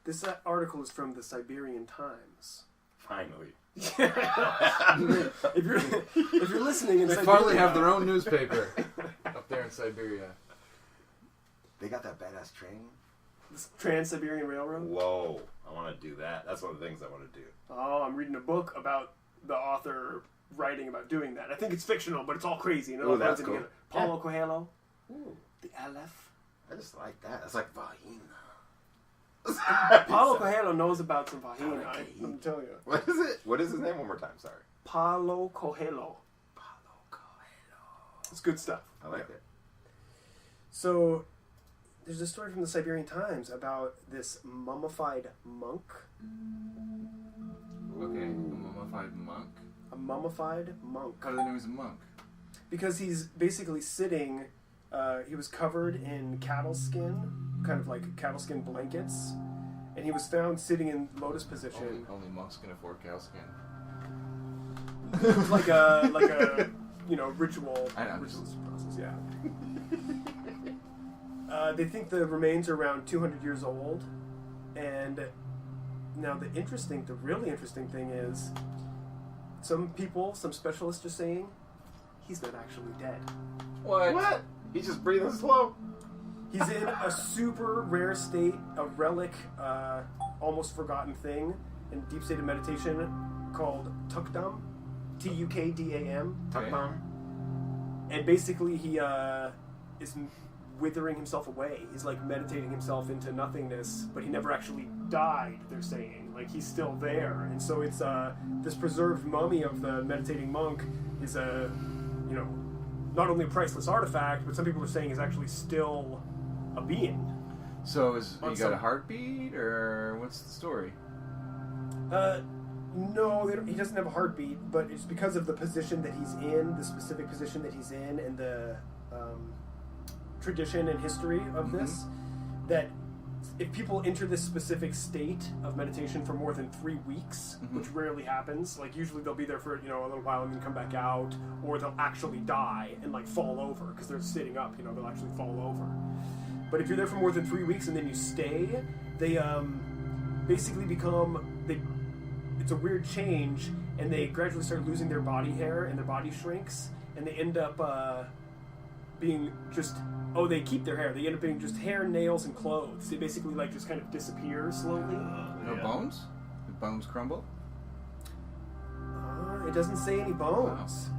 This article is from the Siberian Times. Finally. if you're listening in They Siberia, finally have their own newspaper up there in Siberia. They got that badass train. This Trans-Siberian Railroad. Whoa! I want to do that. That's one of the things I want to do. Oh, I'm reading a book about the author writing about doing that. I think it's fictional, but it's all crazy. You know, Ooh, that's cool. together. Paulo Coelho, Ooh, the Aleph. I just like that. It's like vagina. Paulo Coelho knows about some vagina. I'm telling you. What is it? What is his name? One more time. Sorry. Paulo Coelho. Paulo Coelho. It's good stuff. I like it. So, there's a story from the Siberian Times about this mummified monk. Okay, a mummified monk. A mummified monk. How do they know he's a monk? Because he's basically sitting, he was covered in cattle skin, kind of like cattle skin blankets, and he was found sitting in lotus position. Only monks can afford cow skin. like a ritual. I know. Ritual process, yeah. They think the remains are around 200 years old, and now the really interesting thing is, some specialists are saying he's not actually dead. What? He's just breathing slow. He's in a super rare state, a relic, almost forgotten thing, in deep state of meditation called Tukdam, Tukdam. Tukdam. And basically he is withering himself away. He's like meditating himself into nothingness, but he never actually died, they're saying. Like, he's still there. And so it's this preserved mummy of the meditating monk is not only a priceless artifact, but some people are saying is actually still a being. So he got some- a heartbeat, or what's the story? No, he doesn't have a heartbeat, but it's because of the position that he's in, the specific position that he's in, and the tradition and history of this, that if people enter this specific state of meditation for more than 3 weeks, which rarely happens, like usually they'll be there for a little while and then come back out, or they'll actually die and like fall over because they're sitting up, they'll actually fall over. But if you're there for more than 3 weeks and then you stay, they basically it's a weird change, and they gradually start losing their body hair and their body shrinks, and they end up being just they keep their hair. They end up being just hair, nails, and clothes. They basically just kind of disappear slowly. No bones? The bones crumble? It doesn't say any bones.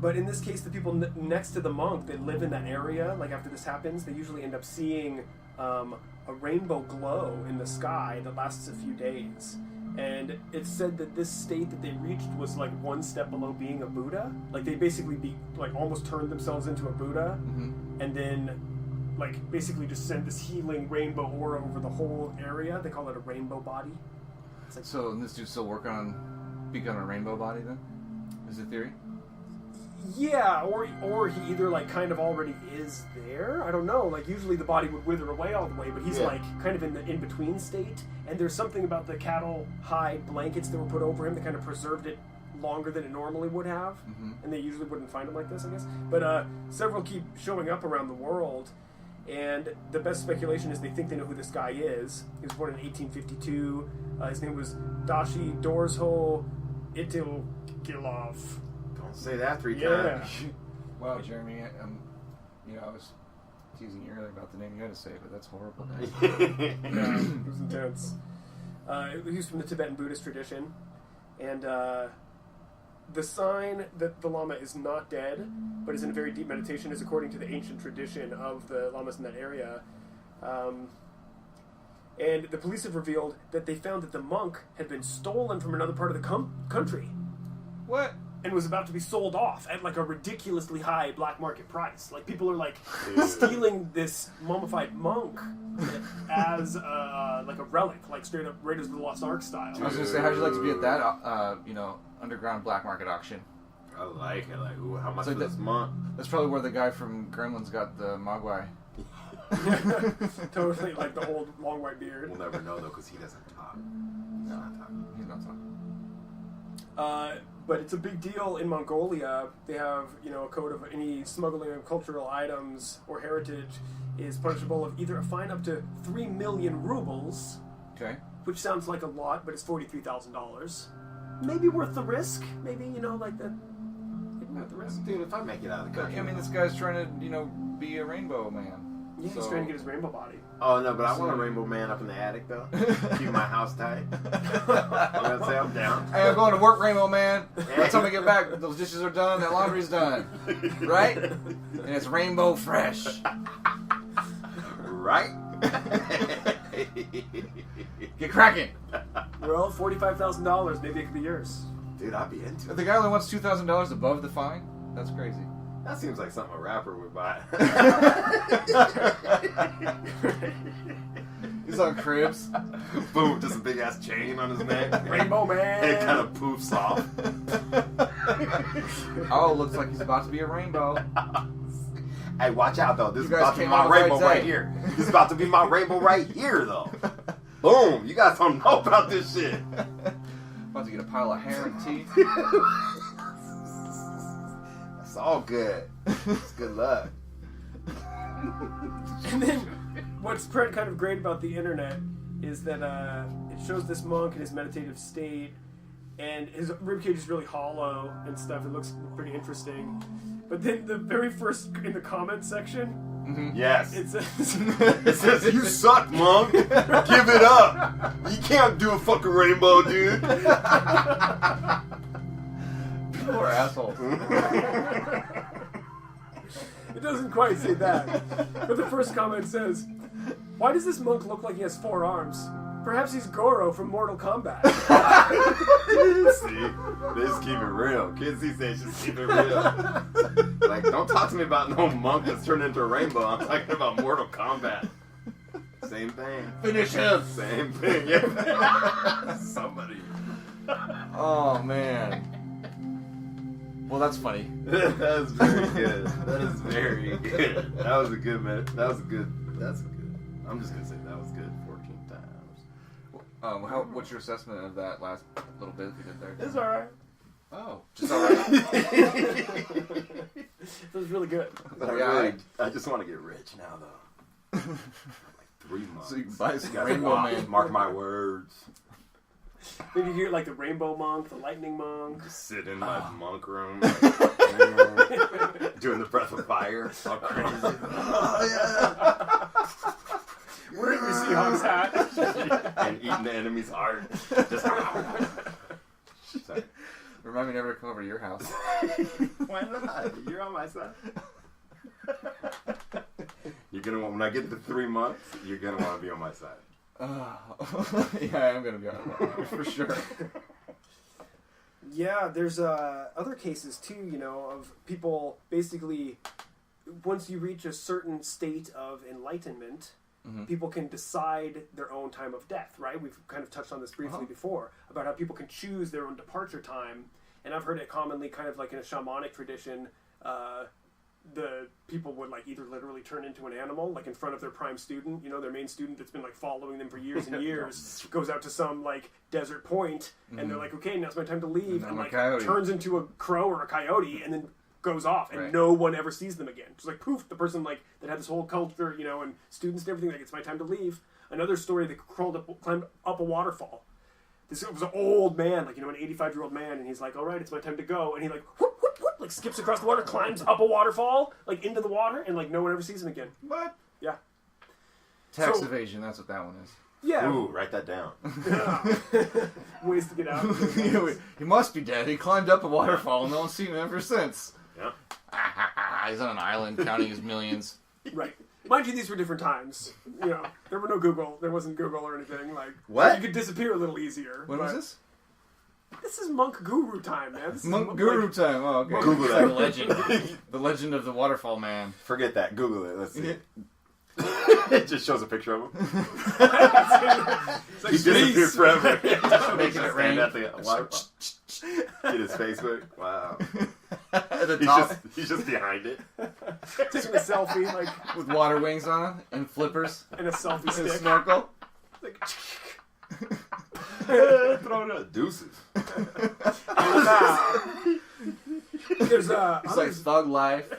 But in this case, the people next to the monk that live in that area, like after this happens, they usually end up seeing a rainbow glow in the sky that lasts a few days. And it's said that this state that they reached was like one step below being a Buddha. Like they basically almost turned themselves into a Buddha, and then like basically just send this healing rainbow aura over the whole area. They call it a rainbow body. It's like, So this dude's still working on becoming a rainbow body then? Is the theory? yeah, or he either like kind of already is there. I don't know. Like usually the body would wither away all the way, but he's like kind of in the in-between state. And there's something about the cattle hide blankets that were put over him that kind of preserved it longer than it normally would have. And they usually wouldn't find him like this, I guess. But several keep showing up around the world. And the best speculation is they think they know who this guy is. He was born in 1852. His name was Dashi Dorsho Itilgilov. Don't say that 3 Yeah. times. Wow, Jeremy, I was teasing you earlier about the name you had to say, but that's horrible. Yeah, it was intense. He's from the Tibetan Buddhist tradition. And the sign that the Lama is not dead, but is in a very deep meditation, is according to the ancient tradition of the Lamas in that area. And the police have revealed that they found that the monk had been stolen from another part of the country. What? And was about to be sold off at like a ridiculously high black market price. Like people are like stealing this mummified monk as like a relic, like straight up Raiders of the Lost Ark style. I was going to say, how'd you like to be at that, underground black market auction? I like it. Like, ooh, how much So for this month? That's probably where the guy from Gremlins got the Mogwai. Totally like the old long white beard. We'll never know though, because he doesn't talk. No, he's not talking. But it's a big deal in Mongolia. They have, a code of any smuggling of cultural items or heritage is punishable of either a fine up to 3 million rubles, Okay. which sounds like a lot, but it's $43,000. Maybe worth the risk. Maybe, like that. Maybe worth the risk. Dude, if I make it out of the But, country. I mean, this guy's trying to, be a rainbow man. Yeah, he's trying to get his rainbow body. Oh no, but I want a rainbow man up in the attic though. Keep my house tight. I'm gonna say I'm down. Hey, I'm going to work, rainbow man. By the time I get back, those dishes are done, that laundry's done. Right? And it's rainbow fresh. Right? Get cracking. Well, $45,000. Maybe it could be yours. Dude, I'd be into If it. the guy only wants $2,000 above the fine, that's crazy. That seems like something a rapper would buy. He's on Cribs. Boom, just a big ass chain on his neck. Rainbow man. It kind of poofs off. Oh, looks like he's about to be a rainbow. Hey, watch out though. This is You guys about to be came my on the right rainbow day. right here. This is about to be my rainbow right here though. Boom, you guys don't know about this shit. About to get a pile of hair and teeth. It's all good. It's good luck. And then, what's kind of great about the internet is that it shows this monk in his meditative state, and his ribcage is really hollow and stuff. It looks pretty interesting. But then the very first in the comment section, Yes. it says, It says, "You suck, monk. Give it up. You can't do a fucking rainbow, dude." People are assholes. It doesn't quite say that. But the first comment says, "Why does this monk look like he has 4 arms? Perhaps he's Goro from Mortal Kombat." See, they just keep it real. Kids these days just keep it real. Like, don't talk to me about no monk that's turned into a rainbow. I'm talking about Mortal Kombat. Same thing. Finish him. Same thing. Yeah. Somebody. Oh, man. Well, that's funny. That was very good. That is very good. That was a good minute. That's good. I'm just gonna say that was good 14 times. What's your assessment of that last little bit we did there? It's alright. Oh, just alright. It was really good. But I just want to get rich now though. Like 3 months. So you can buy some Guys, rainbow man. mark my words. Maybe you get like the rainbow monk, the lightning monk. Just sit in my monk room, doing the breath of fire. All crazy. Oh, Wearing your Seahawks hat. yeah. And eating the enemy's heart. Just. Sorry. Remind me never to come over to your house. Why not? You're gonna when I get to 3 months, you're gonna want to be on my side. Yeah, I'm gonna be on for sure. Yeah, there's other cases too, you know, of people basically, once you reach a certain state of enlightenment, people can decide their own time of death, right? We've kind of touched on this briefly before, about how people can choose their own departure time, and I've heard it commonly kind of like in a shamanic tradition, the people would like either literally turn into an animal, like in front of their prime student, you know, their main student that's been like following them for years and years, goes out to some like desert point, and they're like, okay, now's my time to leave, and like turns into a crow or a coyote, and then goes off, and no one ever sees them again. Just like poof, the person like that had this whole culture, you know, and students and everything, like it's my time to leave. Another story, they climbed up a waterfall. This was an old man, like, you know, an 85-year-old man, and he's like, all right, it's my time to go, and he like whoop, whoop, whoop, like skips across the water, climbs up a waterfall, like into the water, and like no one ever sees him again. What? Yeah. Tax evasion, that's what that one is. Yeah. Ooh, write that down. Ways to get out. He must be dead. He climbed up a waterfall and no one's seen him ever since. Yeah. He's on an island counting his millions. Right. Mind you, these were different times. You know, there were no Google. There wasn't Google or anything. Like, what? You could disappear a little easier. When was this? This is monk guru time, man. Monk guru time. Oh, okay. Google it's that. like a legend. The legend of the waterfall man. Forget that. Google it. Let's see. It just shows a picture of him. It's like He disappeared forever. Making it rain. Get his Facebook. Wow. At the top. He's just behind it. Taking a selfie, like, With water wings on it and flippers. and a selfie And a stick. snorkel. Like, Throw it up. Deuces. there's It's like thug life.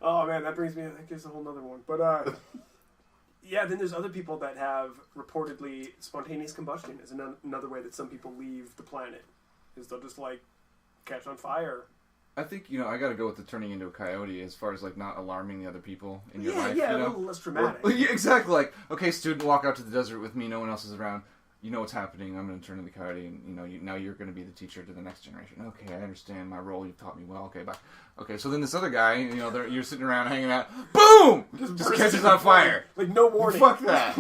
Oh man, that brings me. That gives a whole nother one. But yeah, then there's other people that have reportedly spontaneous combustion is another way that some people leave the planet. Is they'll just like catch on fire. I think, you know, I gotta go with the turning into a coyote as far as, like, not alarming the other people in your Yeah, life, yeah, you a know? little less dramatic. Well, yeah, exactly. Like, okay, student, walk out to the desert with me, no one else is around. You know what's happening, I'm gonna turn into the coyote, and, you know, now you're gonna be the teacher to the next generation. Okay, I understand my role, you've taught me well, okay, bye. Okay, so then this other guy, you know, you're sitting around hanging out, boom! Just catches on fire. Like, no warning. Fuck that.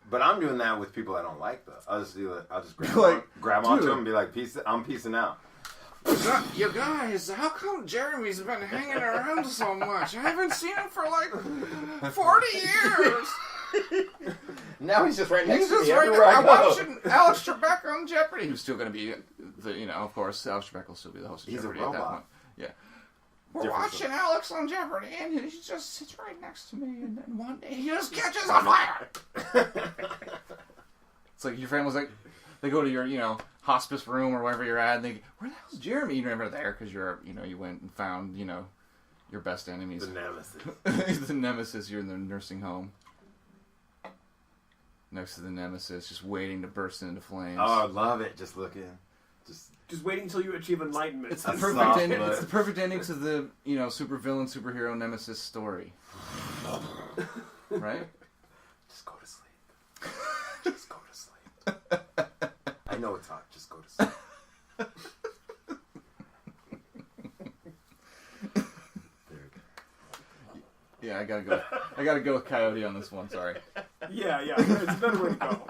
But I'm doing that with people I don't like, though. I'll just do it. I'll just grab dude. onto them and be like, I'm peacing out. You guys, how come Jeremy's been hanging around so much? I haven't seen him for like 40 years. Now he's just right next He's to just me. right everywhere there. I I'm go. watching Alex Trebek on Jeopardy. Who's still going to be, of course, Alex Trebek will still be the host of He's a Jeopardy at that robot. point. Yeah. We're Different watching Alex on Jeopardy, and he just sits right next to me, and then one day he just catches on fire. It's like your family's like, they go to your, you know, hospice room or wherever you're at, and they, where the hell's Jeremy? You're never there because you're, you know, you went and found, you know, your best enemies. The nemesis. The nemesis, you're in the nursing home. Next to the nemesis, just waiting to burst into flames. Oh, I love it. Just looking. Just waiting until you achieve enlightenment. It's the A perfect soft ending. look. It's the perfect ending to the, you know, superhero nemesis story. Right? Just go to sleep. Just go to sleep. I know it's hot. Just go to sleep. Very good. Yeah, I gotta go with Coyote on this one. Sorry. Yeah, it's a better way to go.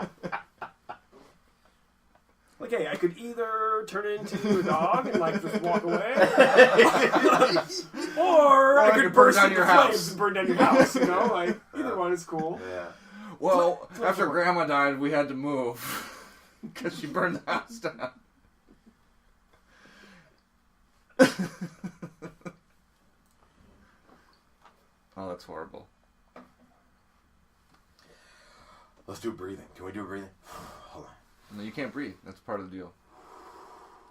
Like, hey, I could either turn into a dog and like just walk away, or I could burst burn down into your flames house. and burn down your house. You know, like either one is cool. Yeah. Well, after Grandma died, we had to move because she burned the house down. Oh, that's horrible. Let's do breathing. Can we do breathing? Hold on. No, you can't breathe. That's part of the deal.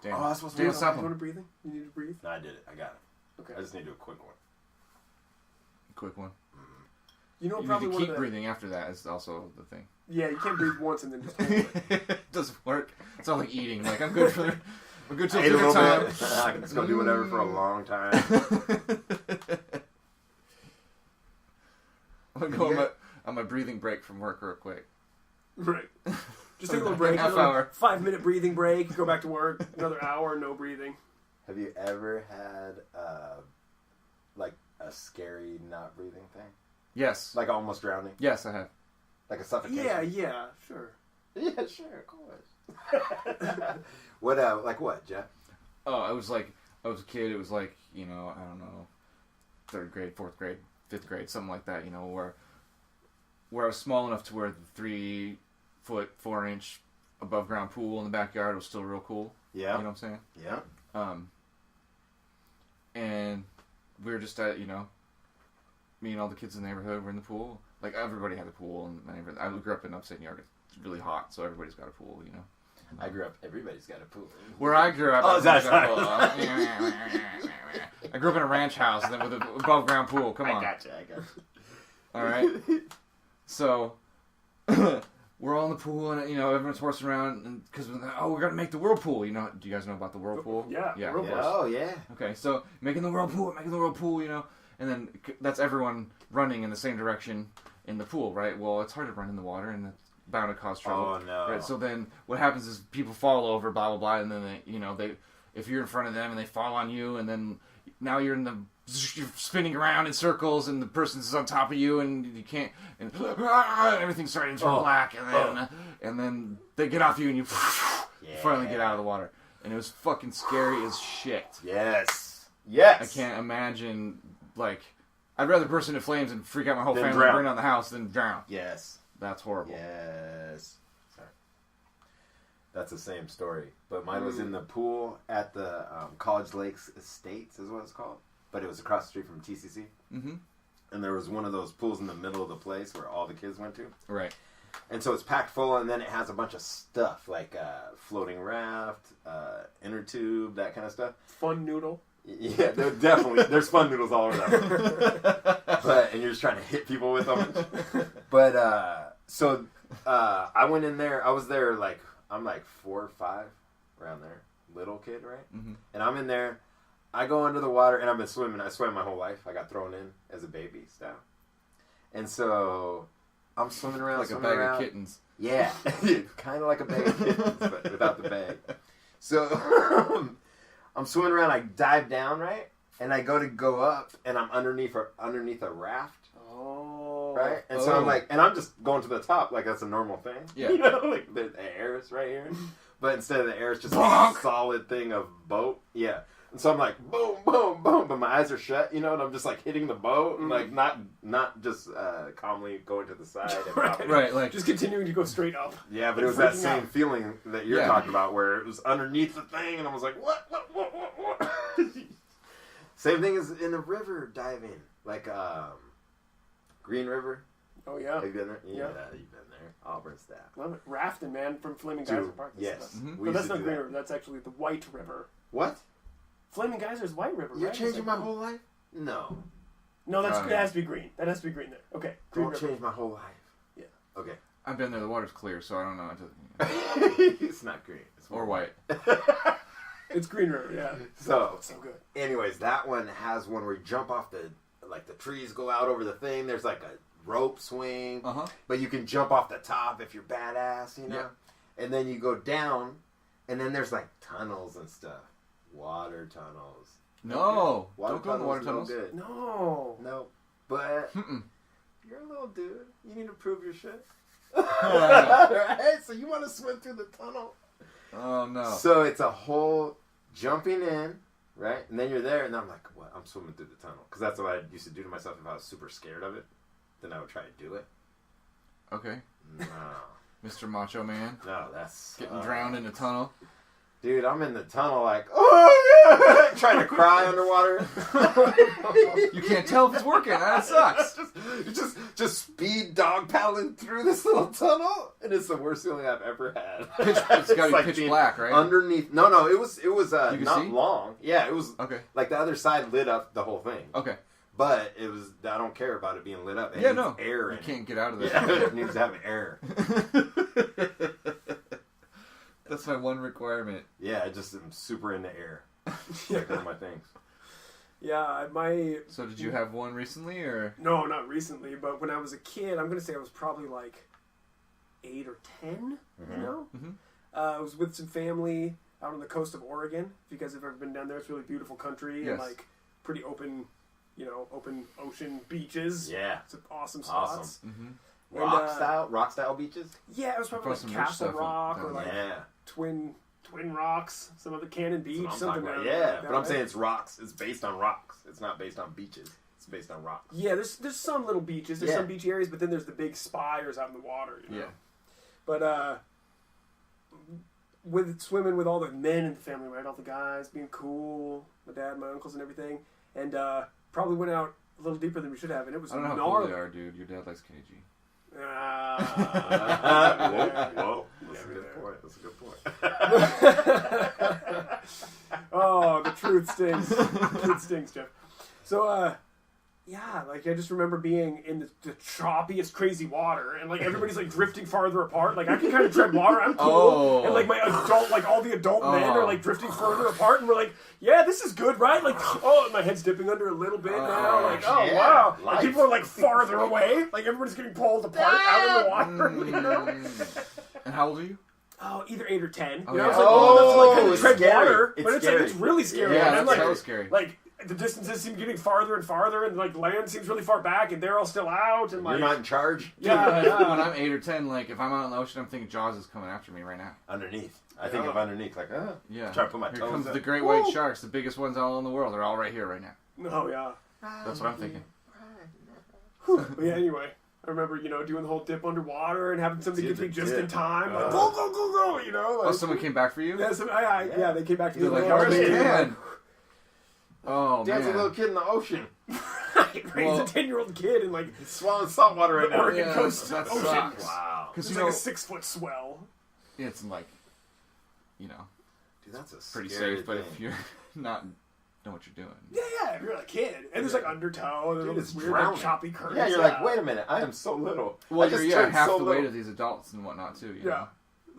Damn. Oh, that's supposed to Damn, be- stop You him. want to breathing? You need to breathe. No, I did it. I got it. Okay. I just need to do a quick one. Quick one. You know, You probably need to one keep of the. breathing after that is also the thing. Yeah, you can't breathe once and then just hold it. It doesn't work. It's not like eating. Like, I'm good till I ate a dinner little time. bit. I can just go do whatever for a long time. I'm going on my breathing break from work real quick. Right. Just take a little break. Half another hour. 5-minute breathing break. Go back to work. Another hour, no breathing. Have you ever had like a scary not breathing thing? Yes. Like almost drowning? Yes, I have. Like a suffocation? Yeah, sure. Yeah, sure, of course. What, like what, Jeff? Oh, I was a kid. It was like, I don't know, 3rd grade, 4th grade, 5th grade, something like that, where I was small enough to where the 3-foot, 4-inch above ground pool in the backyard was still real cool. Yeah. You know what I'm saying? Yeah. And we were just at, me and all the kids in the neighborhood were in the pool. Like, everybody had a pool in the neighborhood. I grew up in upstate New York. It's really hot, so everybody's got a pool, I grew up, everybody's got a pool. Where I grew up, Oh, that's right. I grew up in a ranch house and then with an above ground pool. Come on. I gotcha. All right. So we're all in the pool and everyone's horsing around because we're gonna make the whirlpool. Do you guys know about the whirlpool? Yeah. Whirlpool. Oh yeah. Okay, so making the whirlpool, and then that's everyone running in the same direction in the pool, right? Well, it's hard to run in the water and it's bound to cause trouble. Oh no. Right. So then what happens is people fall over, blah blah blah, and then they if you're in front of them and they fall on you, and then now you're spinning around in circles, and the person's on top of you, and you can't, and everything's starting to turn black, and then they get off you, and you finally get out of the water, and it was fucking scary as shit. Yes. I can't imagine, like, I'd rather burst into flames and freak out my whole Then family drown. and burn down the house than drown. Yes. That's horrible. Yes. Sorry. That's the same story. But mine was in the pool at the College Lakes Estates is what it's called. But it was across the street from TCC. Mm-hmm. And there was one of those pools in the middle of the place where all the kids went to. Right. And so it's packed full, and then it has a bunch of stuff like floating raft, inner tube, that kind of stuff. Fun noodle. Yeah, there's fun noodles all over that. And you're just trying to hit people with them. But so I went in there. I was there I'm 4 or 5, around there, little kid, right? Mm-hmm. And I'm in there. I go under the water, and I've been swimming. I swam my whole life. I got thrown in as a baby style, and so I'm swimming around Like a bag of kittens. Yeah, kind of like a bag of kittens, but without the bag. So I'm swimming around. I dive down, right, and I go up, and I'm underneath a raft. Oh. Right, and so I'm and I'm just going to the top like that's a normal thing. Yeah, like the air is right here, but instead of the air, it's just a solid thing of boat. Yeah. And so I'm like, boom, boom, boom, but my eyes are shut, and I'm just hitting the boat, and not just calmly going to the side. And right, like just continuing to go straight up. Yeah, but it was that same feeling that you're talking about, where it was underneath the thing, and I was like, what? Same thing as in the river diving, like Green River. Oh yeah. Have you been there? Yeah, Yeah. you've been there. Auburn staff. Love it. Rafting, man, from Flaming Geyser Park. Yes. Mm-hmm. But that's not Green River. That's actually the White River. What? Flaming Geyser's White River, You're right? changing my whole life? No. No, that yeah. has to be green. That has to be green there. Okay. Green Don't River. change my whole life. Yeah. Okay. I've been there. The water's clear, so I don't know. It's not green. It's Or white. It's Green River, yeah. So good. Anyways, that one has one where you jump off the trees go out over the thing. There's like a rope swing. But you can jump off the top if you're badass, Yeah. And then you go down, and then there's tunnels and stuff. Water tunnels. No. Water Don't go in the water tunnels. Good. No. But you're a little dude. You need to prove your shit. Yeah. Right? So you want to swim through the tunnel. Oh, no. So it's a whole jumping in, right? And then you're there, and I'm like, what? I'm swimming through the tunnel. Because that's what I used to do to myself if I was super scared of it. Then I would try to do it. Okay. No. Mr. Macho Man. No, that's... Getting drowned in a tunnel. Dude, I'm in the tunnel oh, yeah! Trying to cry underwater. You can't tell if it's working. That sucks. Just speed dog paddling through this little tunnel, and it's the worst feeling I've ever had. It's got to be pitch black, right? Underneath. No, it was not see? long. Yeah, it was Okay. like the other side lit up the whole thing. Okay. But it was. I don't care about it being lit up. It Yeah, needs no. air You in can't it. get out of there. Yeah, it needs to have air. That's my one requirement. Yeah, I just am super into air. Like one of my things. Yeah, So did you have one recently, or? No, not recently, but when I was a kid, I'm going to say I was probably 8 or 10, Mm-hmm. you know? Mhm. I was with some family. out on the coast of Oregon. If you guys have ever been down there, it's a really beautiful country and Yes. like pretty open, open ocean beaches. Yeah. It's awesome spots. Awesome. Mm-hmm. Rock style beaches? Yeah, it was probably Some like rich Castle stuff Rock down or like Yeah. Twin Rocks, some other Cannon Beach, That's what I'm something talking down about. there. Yeah, but I'm saying it's rocks. It's based on rocks. It's not based on beaches. It's based on rocks. Yeah, there's some little beaches, there's Yeah. some beachy areas, but then there's the big spires out in the water. You know? Yeah. But with swimming with all the men in the family, right? All the guys being cool, my dad, my uncles, and everything, and probably went out a little deeper than we should have, and it was I don't know how gnarly. cool they are, dude. Your dad likes KG. Whoa. That's a good point. That's a good point. Oh, the truth stings. The truth stings, Jeff. So, yeah, like I just remember being in the choppiest, crazy water, and like everybody's like drifting farther apart. Like I can kind of tread water, I'm cool, Oh. and like all the adult men are like drifting further apart, and we're like, yeah, this is good, right? Like, oh, my head's dipping under a little bit now. Like, oh yeah, wow, life. and people are like farther away. Like everybody's getting pulled apart out in the water. You know? And how old are you? Oh, either 8 or 10. Oh, You know, yeah. it's like, oh, that's like kind of it's tread scary. water, It's but it's scary. like it's really scary. Yeah, and that's like, so scary. Like the distances seem getting farther and farther, and like land seems really far back, and they're all still out, and like You're not in charge? yeah. When I'm 8 or 10, like if I'm out in the ocean, I'm thinking Jaws is coming after me right now. Underneath. I think of underneath, like, Yeah. Try to put my Here toes comes up. the great white sharks, the biggest ones all in the world. They're all right here right now. Oh yeah. That's what I'm thinking. But yeah. Anyway, I remember doing the whole dip underwater and having somebody Did get me the just dip. in time. Like go go go go. You know. Like, Oh, someone came back for you? Yeah, yeah, they came back to me They're like, "Oh, how are you man." doing? Oh, Dad's a man. little kid in the ocean. He's Well- a 10-year-old kid in like He's swallowing salt water right now. Oregon Yeah, coast that ocean. sucks. Wow. Because, It's like a 6-foot swell. it's like, Dude, that's a pretty scary safe, but thing. if you're not know what you're doing. Yeah, if you're a kid. And there's like undertow, and Dude, there's it's weird like, drowning. choppy currents. Yeah, you're like, wait a minute, I am so little. Well, I just you're turned half so the weight little. of these adults and whatnot, too. You Yeah. know?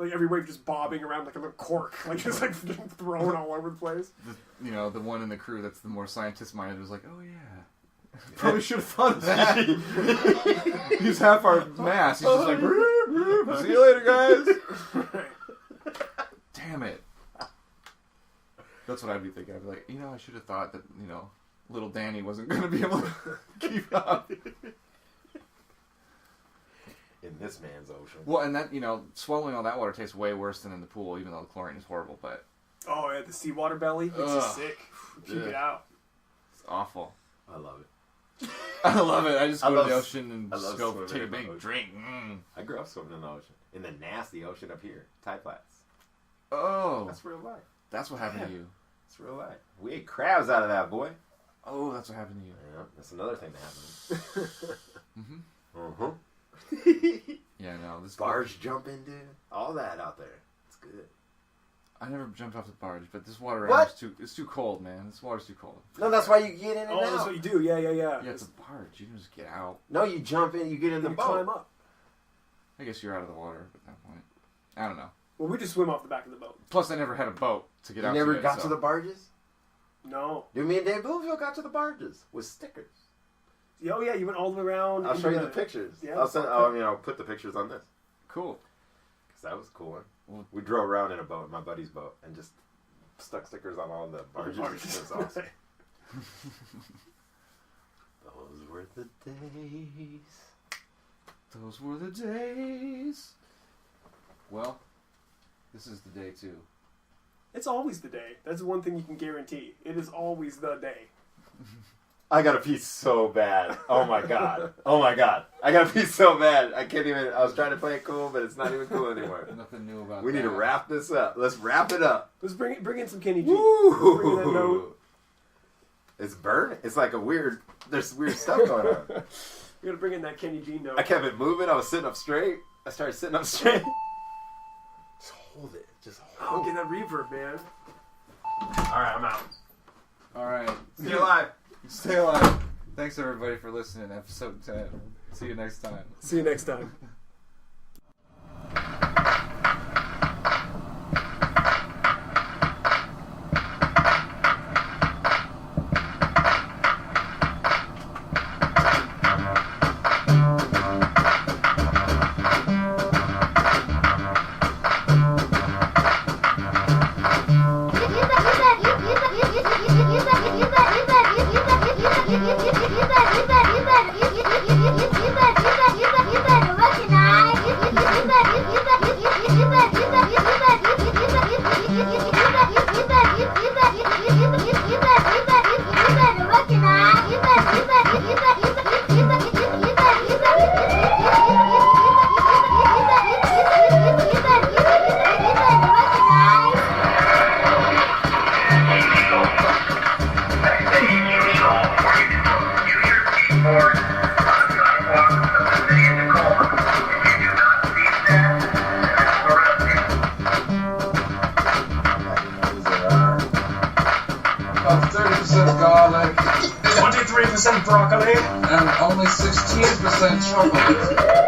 Like every wave just bobbing around like a little cork. Like just like getting thrown all over the place. The one in the crew that's the more scientist-minded was like, oh, yeah. Probably should have thought of that. He's half our mass. He's just like, "Broop, broop. See you later, guys. Damn it. That's what I'd be thinking. I'd be like, I should have thought that, little Danny wasn't going to be able to keep up. In this man's ocean. Well, and that, swallowing all that water tastes way worse than in the pool, even though the chlorine is horrible, but Oh yeah, the seawater belly makes you Ugh. sick. Keep Yeah. it out. it's awful. I love it. I love it. I just I go to love- the ocean and I love just go swimming take a in the big ocean. drink. I grew up swimming in the ocean. In the nasty ocean up here. Tide flats. Oh, That's real life. that's what happened to Yeah. you. It's real life. We ate crabs out of that, boy. Oh, that's what happened to you. Yeah, that's another thing that happened. Mm-hmm. Yeah, no, this Barge jumping, dude. All that out there. It's good. I never jumped off the barge, but this water What? it's too cold, man. This water's too cold. No, that's why you get in and Oh, that's out. what you do. Yeah. Yeah, it's a barge. You can just get out. No, you jump in, you get in the You boat. climb up. I guess you're out of the water at that point. I don't know. Well, we just swim off the back of the boat. Plus, I never had a boat to get You out. never to it, got so. to the barges? No. Dude, me and Dave Bloomfield got to the barges with stickers. Oh yeah, you went all the way around. I'll show you into the pictures. Yeah. I'll put the pictures on this. Cool. Because that was a cool one. Well- We drove around in a boat, my buddy's boat, and just stuck stickers on all the barges. It was awesome. Those were the days. Those were the days. Well, this is the day too. It's always the day. That's one thing you can guarantee. It is always the day. I got to pee so bad. Oh my god. Oh my god. I got to pee so bad. I can't even. I was trying to play it cool, but it's not even cool anymore. Nothing new about We need to that. wrap this up. Let's wrap it up. Let's bring in some Kenny G. Bring in that Woo! note. It's burning. It's like there's weird stuff going on. We gotta bring in that Kenny G note. I kept it moving. I was sitting up straight. I started sitting up straight. Just hold it. Just Oh, hold get it. that reverb, man. All right, I'm out. All right. See you live. Stay alive. Thanks everybody for listening. Episode 10. See you next time. See you next time. 93% broccoli. And only 16% chocolate.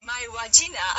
My vagina